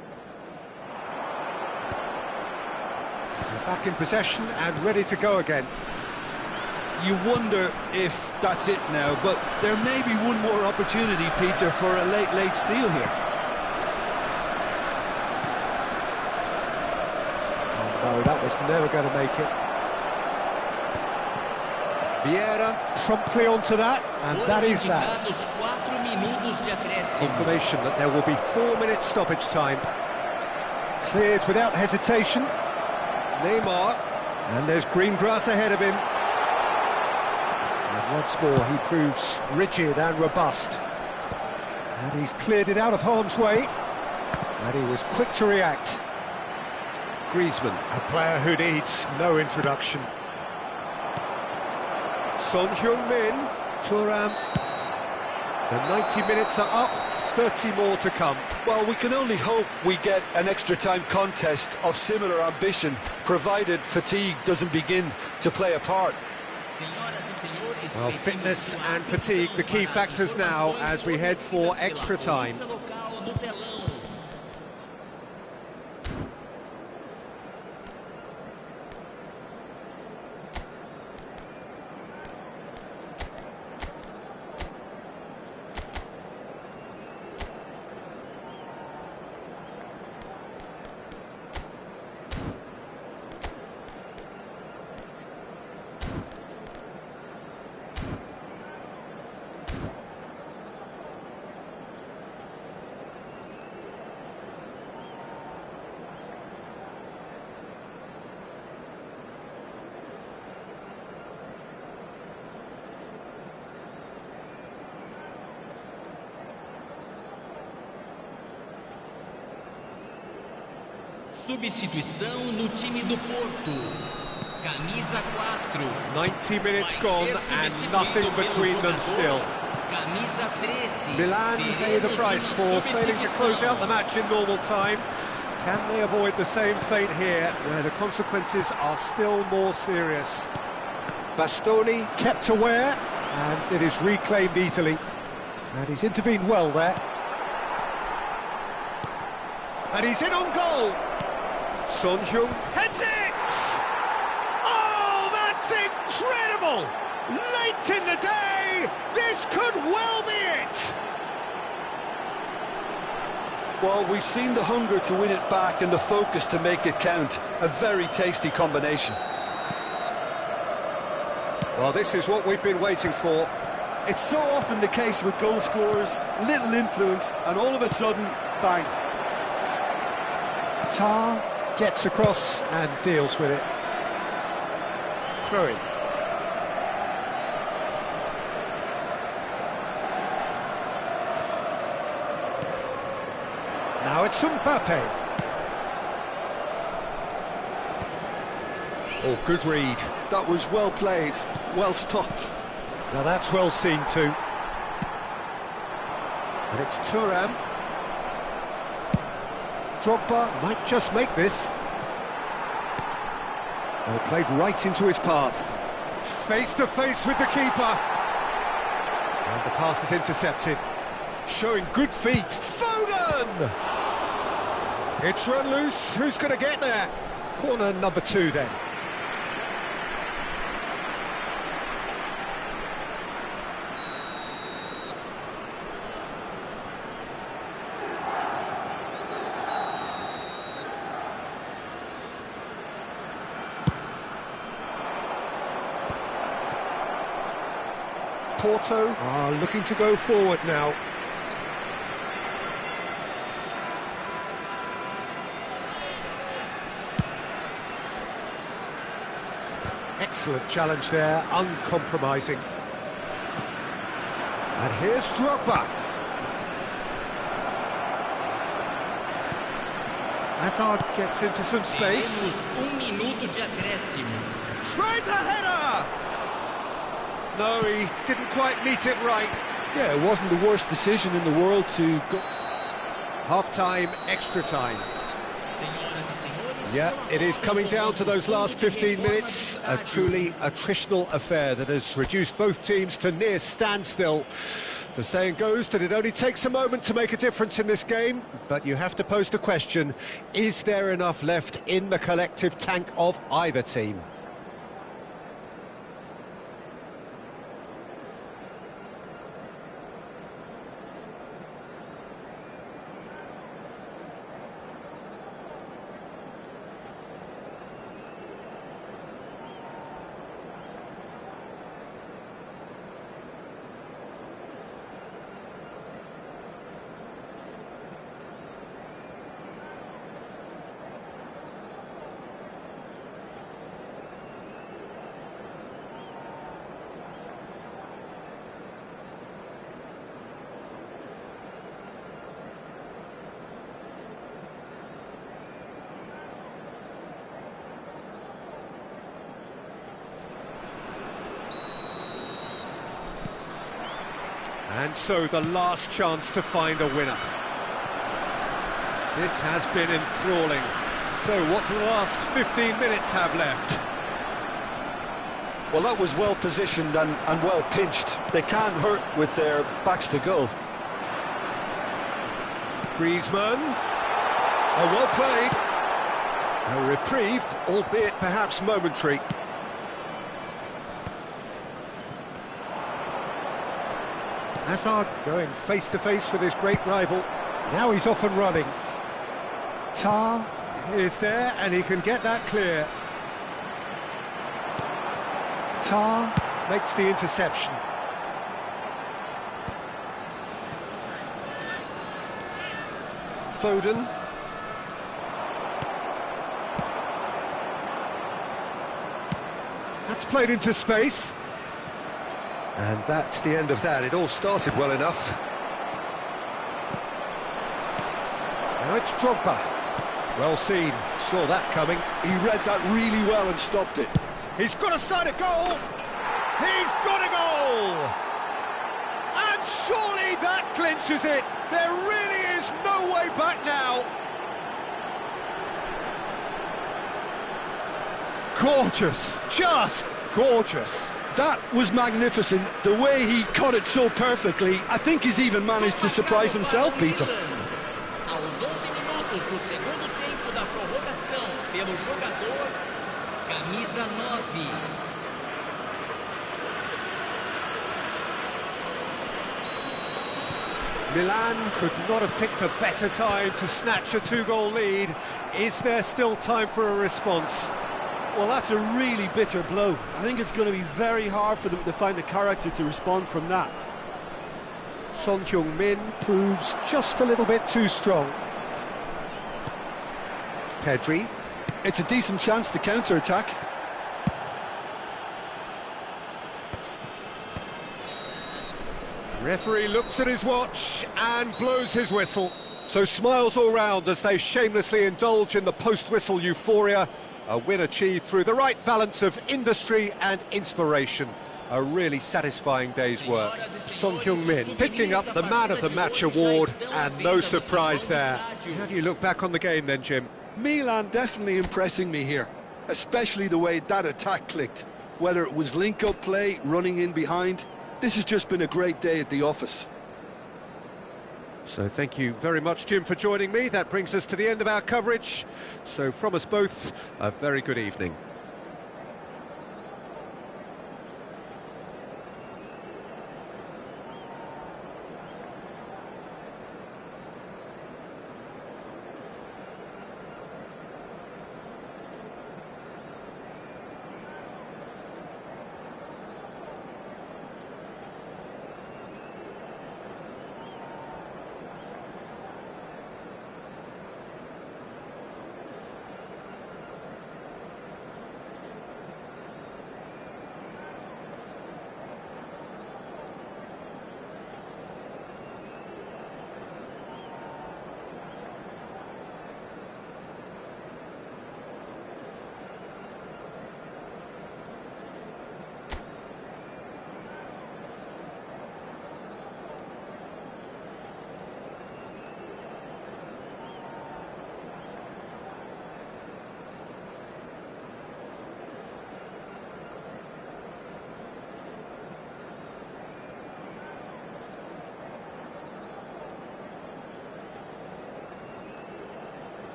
Back in possession and ready to go again. You wonder if that's it now, but there may be one more opportunity, Peter, for a late steal here. Oh no, that was never going to make it. Vieira promptly onto that, and that is that. Confirmation that there will be 4 minutes stoppage time. Cleared without hesitation. Neymar, and there's green grass ahead of him. And once more he proves rigid and robust. And he's cleared it out of harm's way. And he was quick to react. Griezmann, a player who needs no introduction. Son Heung-min, Thuram. The 90 minutes are up, 30 more to come. Well, we can only hope we get an extra time contest of similar ambition, provided fatigue doesn't begin to play a part. Well, fitness and fatigue, the key factors now as we head for extra time. Substituição no time do Porto. Camisa 4. 90 minutes gone and nothing between them still. Camisa 13. Milan pay the price for failing to close out the match in normal time. Can they avoid the same fate here, where the consequences are still more serious? Bastoni kept aware, and it is reclaimed easily. And he's intervened well there. And he's in on goal! Son Heung heads it! Oh, that's incredible! Late in the day, this could well be it! Well, we've seen the hunger to win it back and the focus to make it count. A very tasty combination. Well, this is what we've been waiting for. It's so often the case with goal scorers, little influence, and all of a sudden, bang. Tar gets across and deals with it. Throw in. Now it's Mbappe. Oh, good read. That was well played, well stopped. Now that's well seen too. And it's Thuram. Drogba might just make this. Oh, played right into his path. Face to face with the keeper. And the pass is intercepted. Showing good feet. Foden! It's run loose. Who's going to get there? Corner number 2 then. Porto are looking to go forward now. Excellent challenge there, uncompromising. And here's Drogba. Hazard gets into some space. Tries a header! No, he didn't quite meet it right. Yeah, it wasn't the worst decision in the world to go. Half-time, extra time. Yeah, it is coming down to those last 15 minutes. A truly attritional affair that has reduced both teams to near standstill. The saying goes that it only takes a moment to make a difference in this game, but you have to pose the question, is there enough left in the collective tank of either team? And so the last chance to find a winner. This has been enthralling. So what do the last 15 minutes have left? Well, that was well positioned and well pinched. They can't hurt with their backs to goal. Griezmann. Oh, well played. A reprieve, albeit perhaps momentary. Hazard going face-to-face with his great rival. Now he's off and running. Tar is there, and he can get that clear. Tar makes the interception. Foden. That's played into space. And that's the end of that. It all started well enough. Now it's Drogba. Well seen. Saw that coming. He read that really well and stopped it. He's got a side of goal. He's got a goal. And surely that clinches it. There really is no way back now. Gorgeous. Just gorgeous. That was magnificent. The way he cut it so perfectly, I think he's even managed to surprise himself, Peter. Aos 11 minutos do segundo tempo da prorrogação pelo jogador camisa 9. Milan could not have picked a better time to snatch a two-goal lead. Is there still time for a response? Well, that's a really bitter blow. I think it's going to be very hard for them to find the character to respond from that. Son Heung-min proves just a little bit too strong. Pedri. It's a decent chance to counter-attack. Referee looks at his watch and blows his whistle. So smiles all round as they shamelessly indulge in the post-whistle euphoria. A win achieved through the right balance of industry and inspiration. A really satisfying day's work. Son Heung-min picking up the Man of the Match award, and no surprise there. How do you look back on the game then, Jim? Milan definitely impressing me here, especially the way that attack clicked. Whether it was link-up play, running in behind, this has just been a great day at the office. So thank you very much, Jim, for joining me. That brings us to the end of our coverage. So from us both, a very good evening.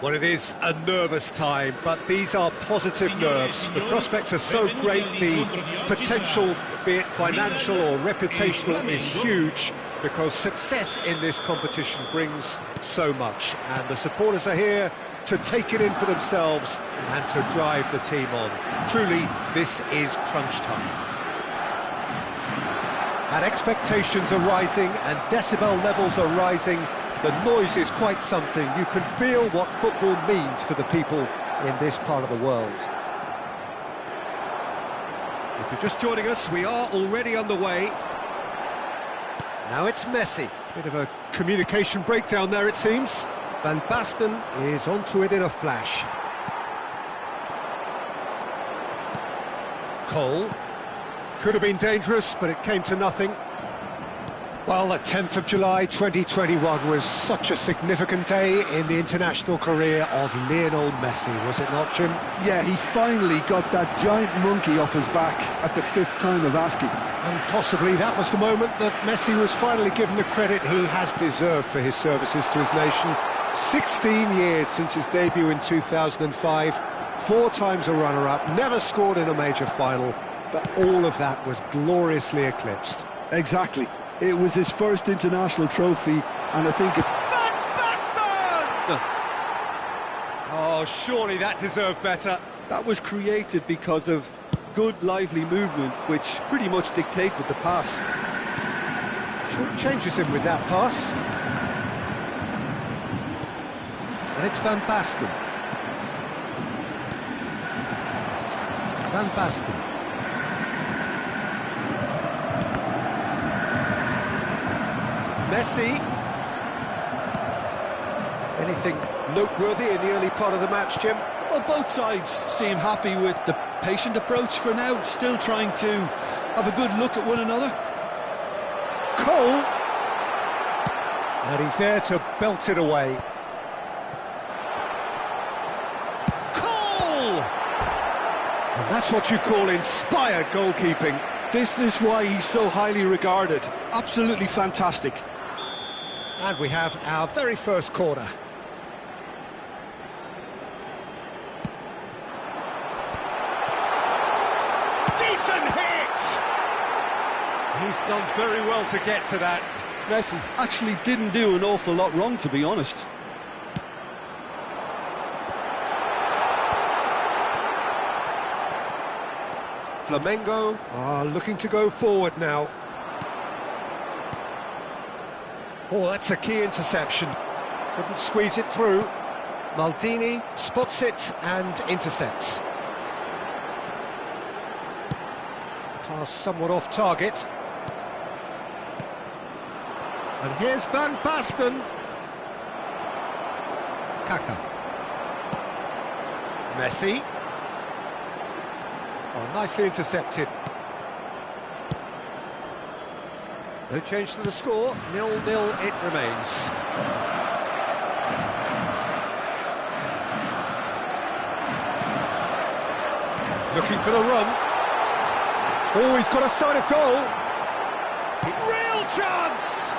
Well, it is a nervous time, but these are positive nerves. The prospects are so great, the potential, be it financial or reputational, is huge, because success in this competition brings so much. And the supporters are here to take it in for themselves and to drive the team on. Truly, this is crunch time. And expectations are rising and decibel levels are rising. The noise is quite something. You can feel what football means to the people in this part of the world. If you're just joining us, we are already underway. Now it's Messi. Bit of a communication breakdown there, it seems. Van Basten is onto it in a flash. Cole. Could have been dangerous, but it came to nothing. Well, the 10th of July 2021 was such a significant day in the international career of Lionel Messi, was it not, Jim? Yeah, he finally got that giant monkey off his back at the 5th time of asking. And possibly that was the moment that Messi was finally given the credit he has deserved for his services to his nation. 16 years since his debut in 2005, 4 times a runner-up, never scored in a major final, but all of that was gloriously eclipsed. Exactly. It was his first international trophy, and I think it's... Van Basten! Oh, surely that deserved better. That was created because of good, lively movement, which pretty much dictated the pass. Short changes him with that pass. And it's Van Basten. Van Basten. Messi. Anything noteworthy in the early part of the match, Jim? Well, both sides seem happy with the patient approach for now, still trying to have a good look at one another. Cole! And he's there to belt it away. Cole! And that's what you call inspired goalkeeping. This is why he's so highly regarded. Absolutely fantastic. And we have our very first corner. Decent hit! He's done very well to get to that. Messi actually didn't do an awful lot wrong, to be honest. Flamengo are looking to go forward now. Oh, that's a key interception. Couldn't squeeze it through. Maldini spots it and intercepts. Pass somewhat off target. And here's Van Basten. Kaka. Messi. Oh, nicely intercepted. No change to the score, 0-0 it remains. Looking for the run. Oh, he's got a sight of goal. Real chance!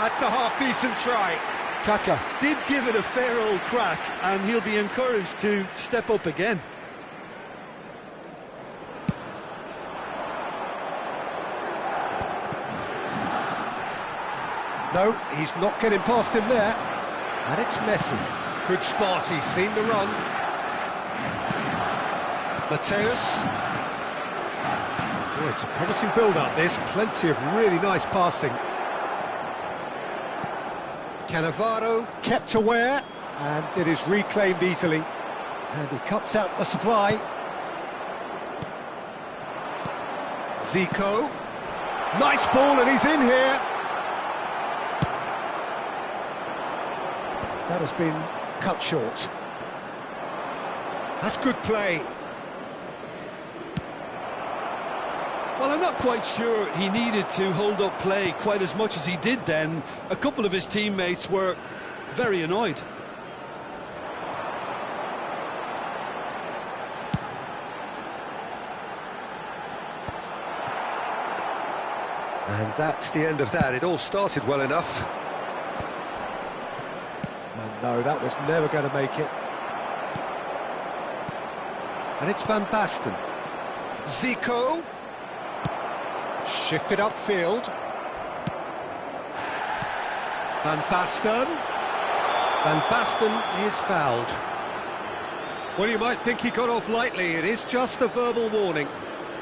That's a half-decent try. Kaka did give it a fair old crack, and he'll be encouraged to step up again. No, he's not getting past him there. And it's Messi. Good spot, he's seen the run. Mateus. Oh, it's a promising build-up, this. Plenty of really nice passing. Cannavaro kept aware, and it is reclaimed easily. And he cuts out the supply. Zico. Nice ball, and he's in here. That has been cut short. That's good play. Well, I'm not quite sure he needed to hold up play quite as much as he did then. A couple of his teammates were very annoyed. And that's the end of that. It all started well enough. No, that was never going to make it. And it's Van Basten. Zico. Shifted upfield. Van Basten. Van Basten is fouled. Well, you might think he got off lightly. It is just a verbal warning.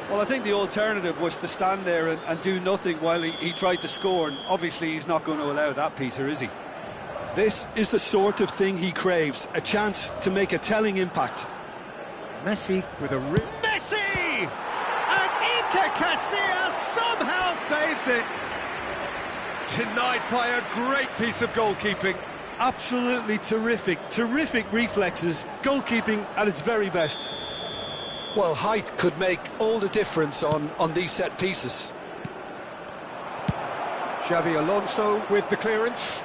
Well, I think the alternative was to stand there and do nothing while he tried to score, and obviously he's not going to allow that, Peter, is he? This is the sort of thing he craves, a chance to make a telling impact. Messi with a... Messi! And Iker Casillas somehow saves it. Denied by a great piece of goalkeeping. Absolutely terrific reflexes, goalkeeping at its very best. Well, height could make all the difference on these set pieces. Xabi Alonso with the clearance.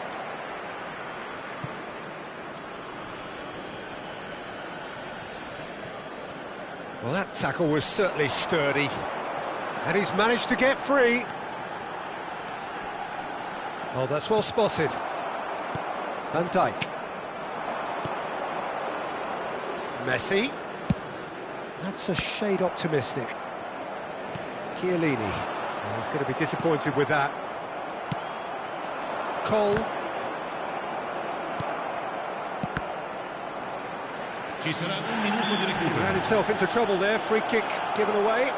Well, that tackle was certainly sturdy. And he's managed to get free. Oh, that's well spotted. Van Dijk. Messi. That's a shade optimistic. Chiellini. Oh, he's going to be disappointed with that. Cole. Ci sarà un minuto di recupero. Ran himself into trouble there. Free kick given away.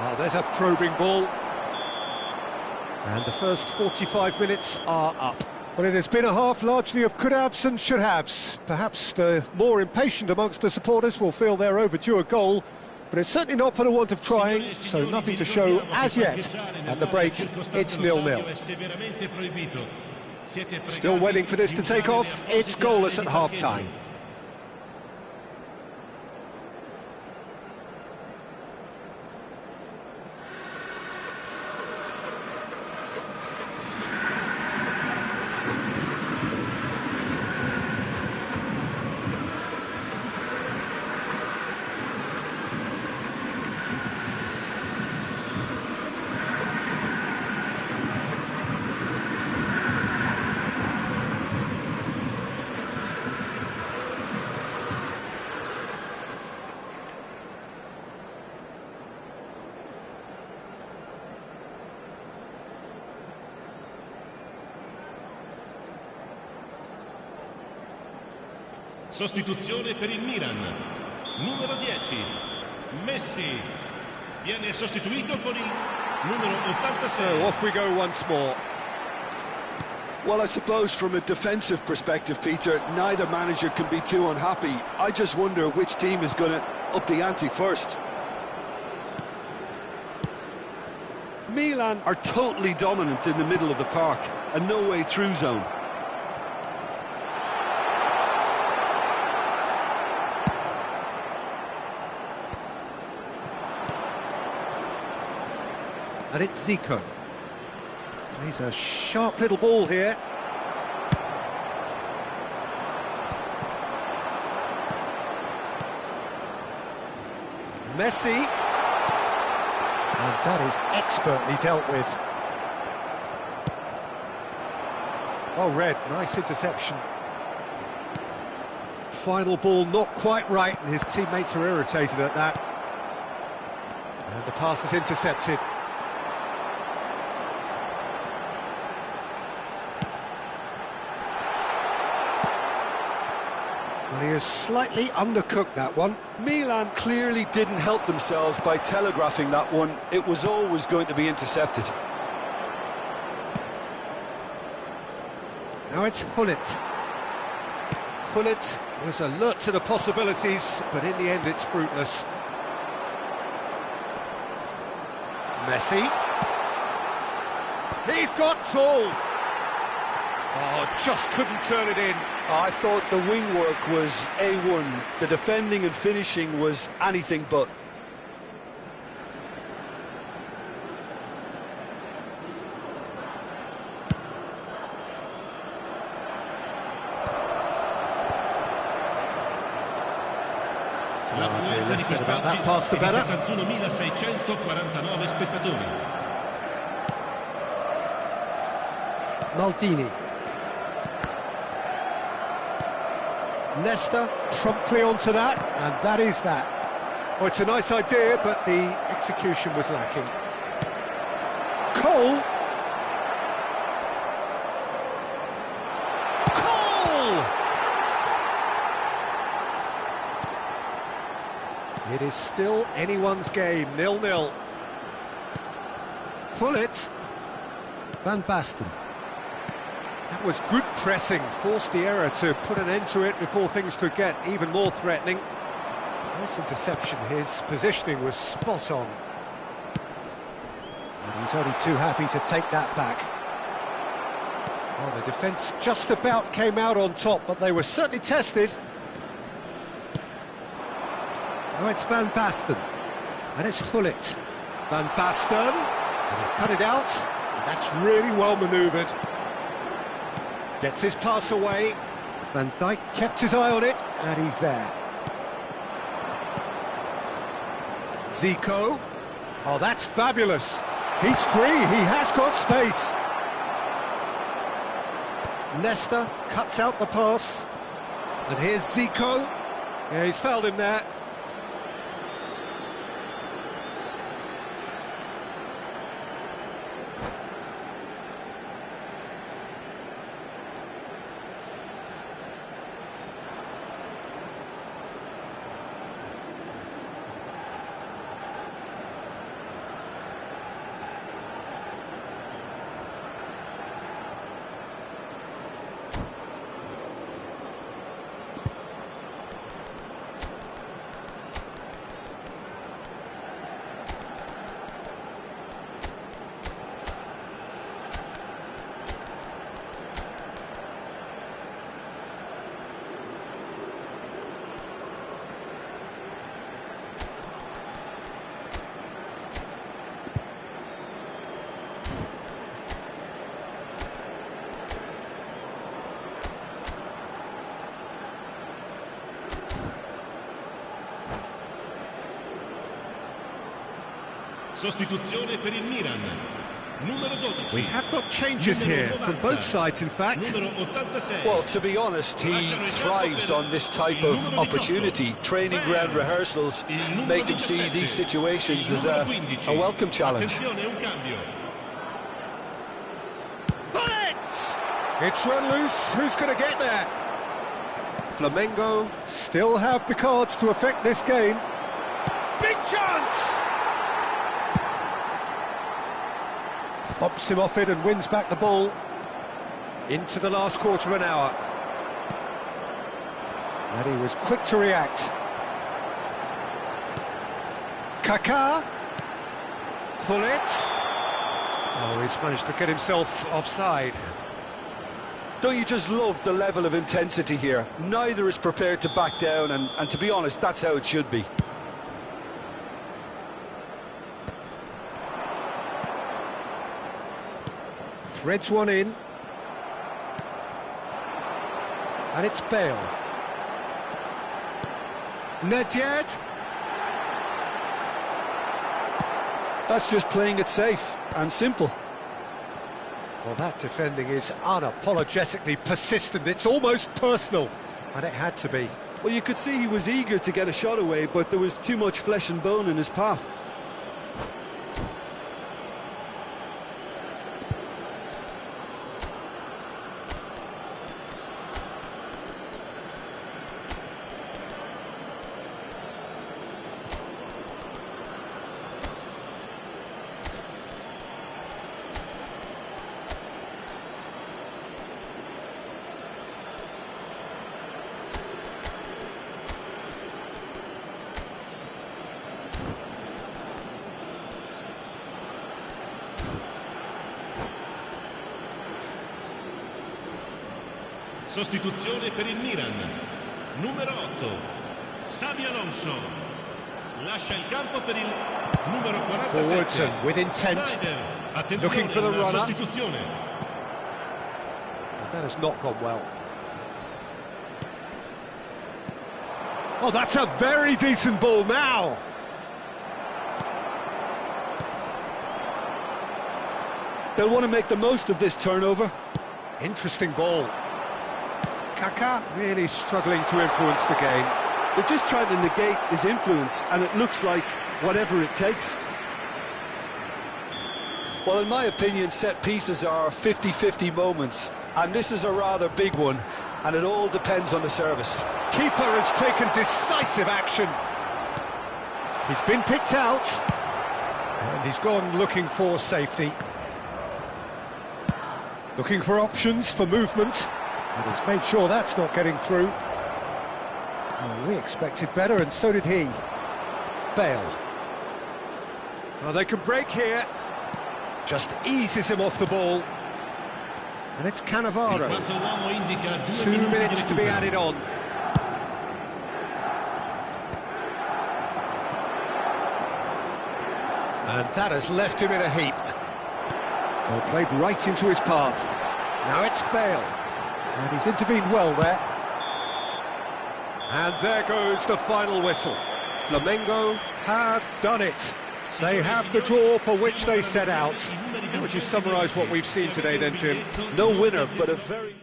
Oh, there's a probing ball. And the first 45 minutes are up. Well, it has been a half largely of could-haves and should-haves. Perhaps the more impatient amongst the supporters will feel they're overdue a goal, but it's certainly not for the want of trying, so nothing to show as yet. At the break, it's 0-0. Still waiting for this to take off. It's goalless at half-time. Sostituzione per il Milan. Numero 10, Messi. Viene sostituito con il numero 86. So off we go once more. Well, I suppose from a defensive perspective, Peter, neither manager can be too unhappy. I just wonder which team is going to up the ante first. Milan are totally dominant in the middle of the park, a no-way through zone. And it's Zico. Plays a sharp little ball here. Messi. And that is expertly dealt with. Well read, nice interception. Final ball not quite right, and his teammates are irritated at that. And the pass is intercepted. Well, he has slightly undercooked that one. Milan clearly didn't help themselves by telegraphing that one. It was always going to be intercepted. Now it's Gullit. Gullit was alert to the possibilities, but in the end it's fruitless. Messi. He's got tall. Oh, just couldn't turn it in. I thought the wing work was A1. The defending and finishing was anything but. Less said about that pass, the better. 71.649 spettatori. Maldini. Nesta promptly onto that, and that is that. Oh, it's a nice idea, but the execution was lacking. Cole! Cole! It is still anyone's game, 0-0. Pullet. Van Basten. That was good pressing, forced the error to put an end to it before things could get even more threatening. Nice interception, his positioning was spot on. And he's only too happy to take that back. Well, the defence just about came out on top, but they were certainly tested. Now it's Van Basten, and it's Gullit. Van Basten, and he's cut it out, and that's really well manoeuvred. Gets his pass away. Van Dijk kept his eye on it, and he's there. Zico. Oh, that's fabulous. He's free, he has got space. Nesta cuts out the pass. And here's Zico. Yeah, he's fouled him there. Sostituzione per il Milan. Numero 12. We have got changes here from both sides, in fact. Numero 86. Well, to be honest, he thrives on this type of opportunity. Training ground rehearsals make him see these situations as a welcome challenge. Attenzione, un cambio. It's run loose, who's going to get there? Flamengo still have the cards to affect this game. Big chance! Bumps him off it and wins back the ball. Into the last quarter of an hour. And he was quick to react. Kaká. Gullit. Oh, he's managed to get himself offside. Don't you just love the level of intensity here? Neither is prepared to back down, and to be honest, that's how it should be. Threads one in. And it's Bale. Nedved. That's just playing it safe and simple. Well, that defending is unapologetically persistent. It's almost personal. And it had to be. Well, you could see he was eager to get a shot away, but there was too much flesh and bone in his path. Sostituzione per il Milan. Numero 8. Xabi Alonso. Lascia il campo per il numero 47. Forwards and with intent. Snyder. Looking for the Attenzione alla runner. sostituzione. That has not gone well. Oh, that's a very decent ball now. They'll want to make the most of this turnover. Interesting ball. Kaká really struggling to influence the game. They're just trying to negate his influence, and it looks like whatever it takes. Well, in my opinion, set pieces are 50-50 moments, and this is a rather big one, and it all depends on the service. Keeper has taken decisive action. He's been picked out, and he's gone looking for safety. Looking for options for movement, and he's made sure that's not getting through. Well, we expected better, and so did he. Bale. Well, they can break here. Just eases him off the ball. And it's Cannavaro. 2 minutes to be added on. And that has left him in a heap. Well, played right into his path. Now it's Bale. And he's intervened well there. And there goes the final whistle. Flamengo have done it. They have the draw for which they set out. How would you summarise what we've seen today then, Jim? No winner, but a very...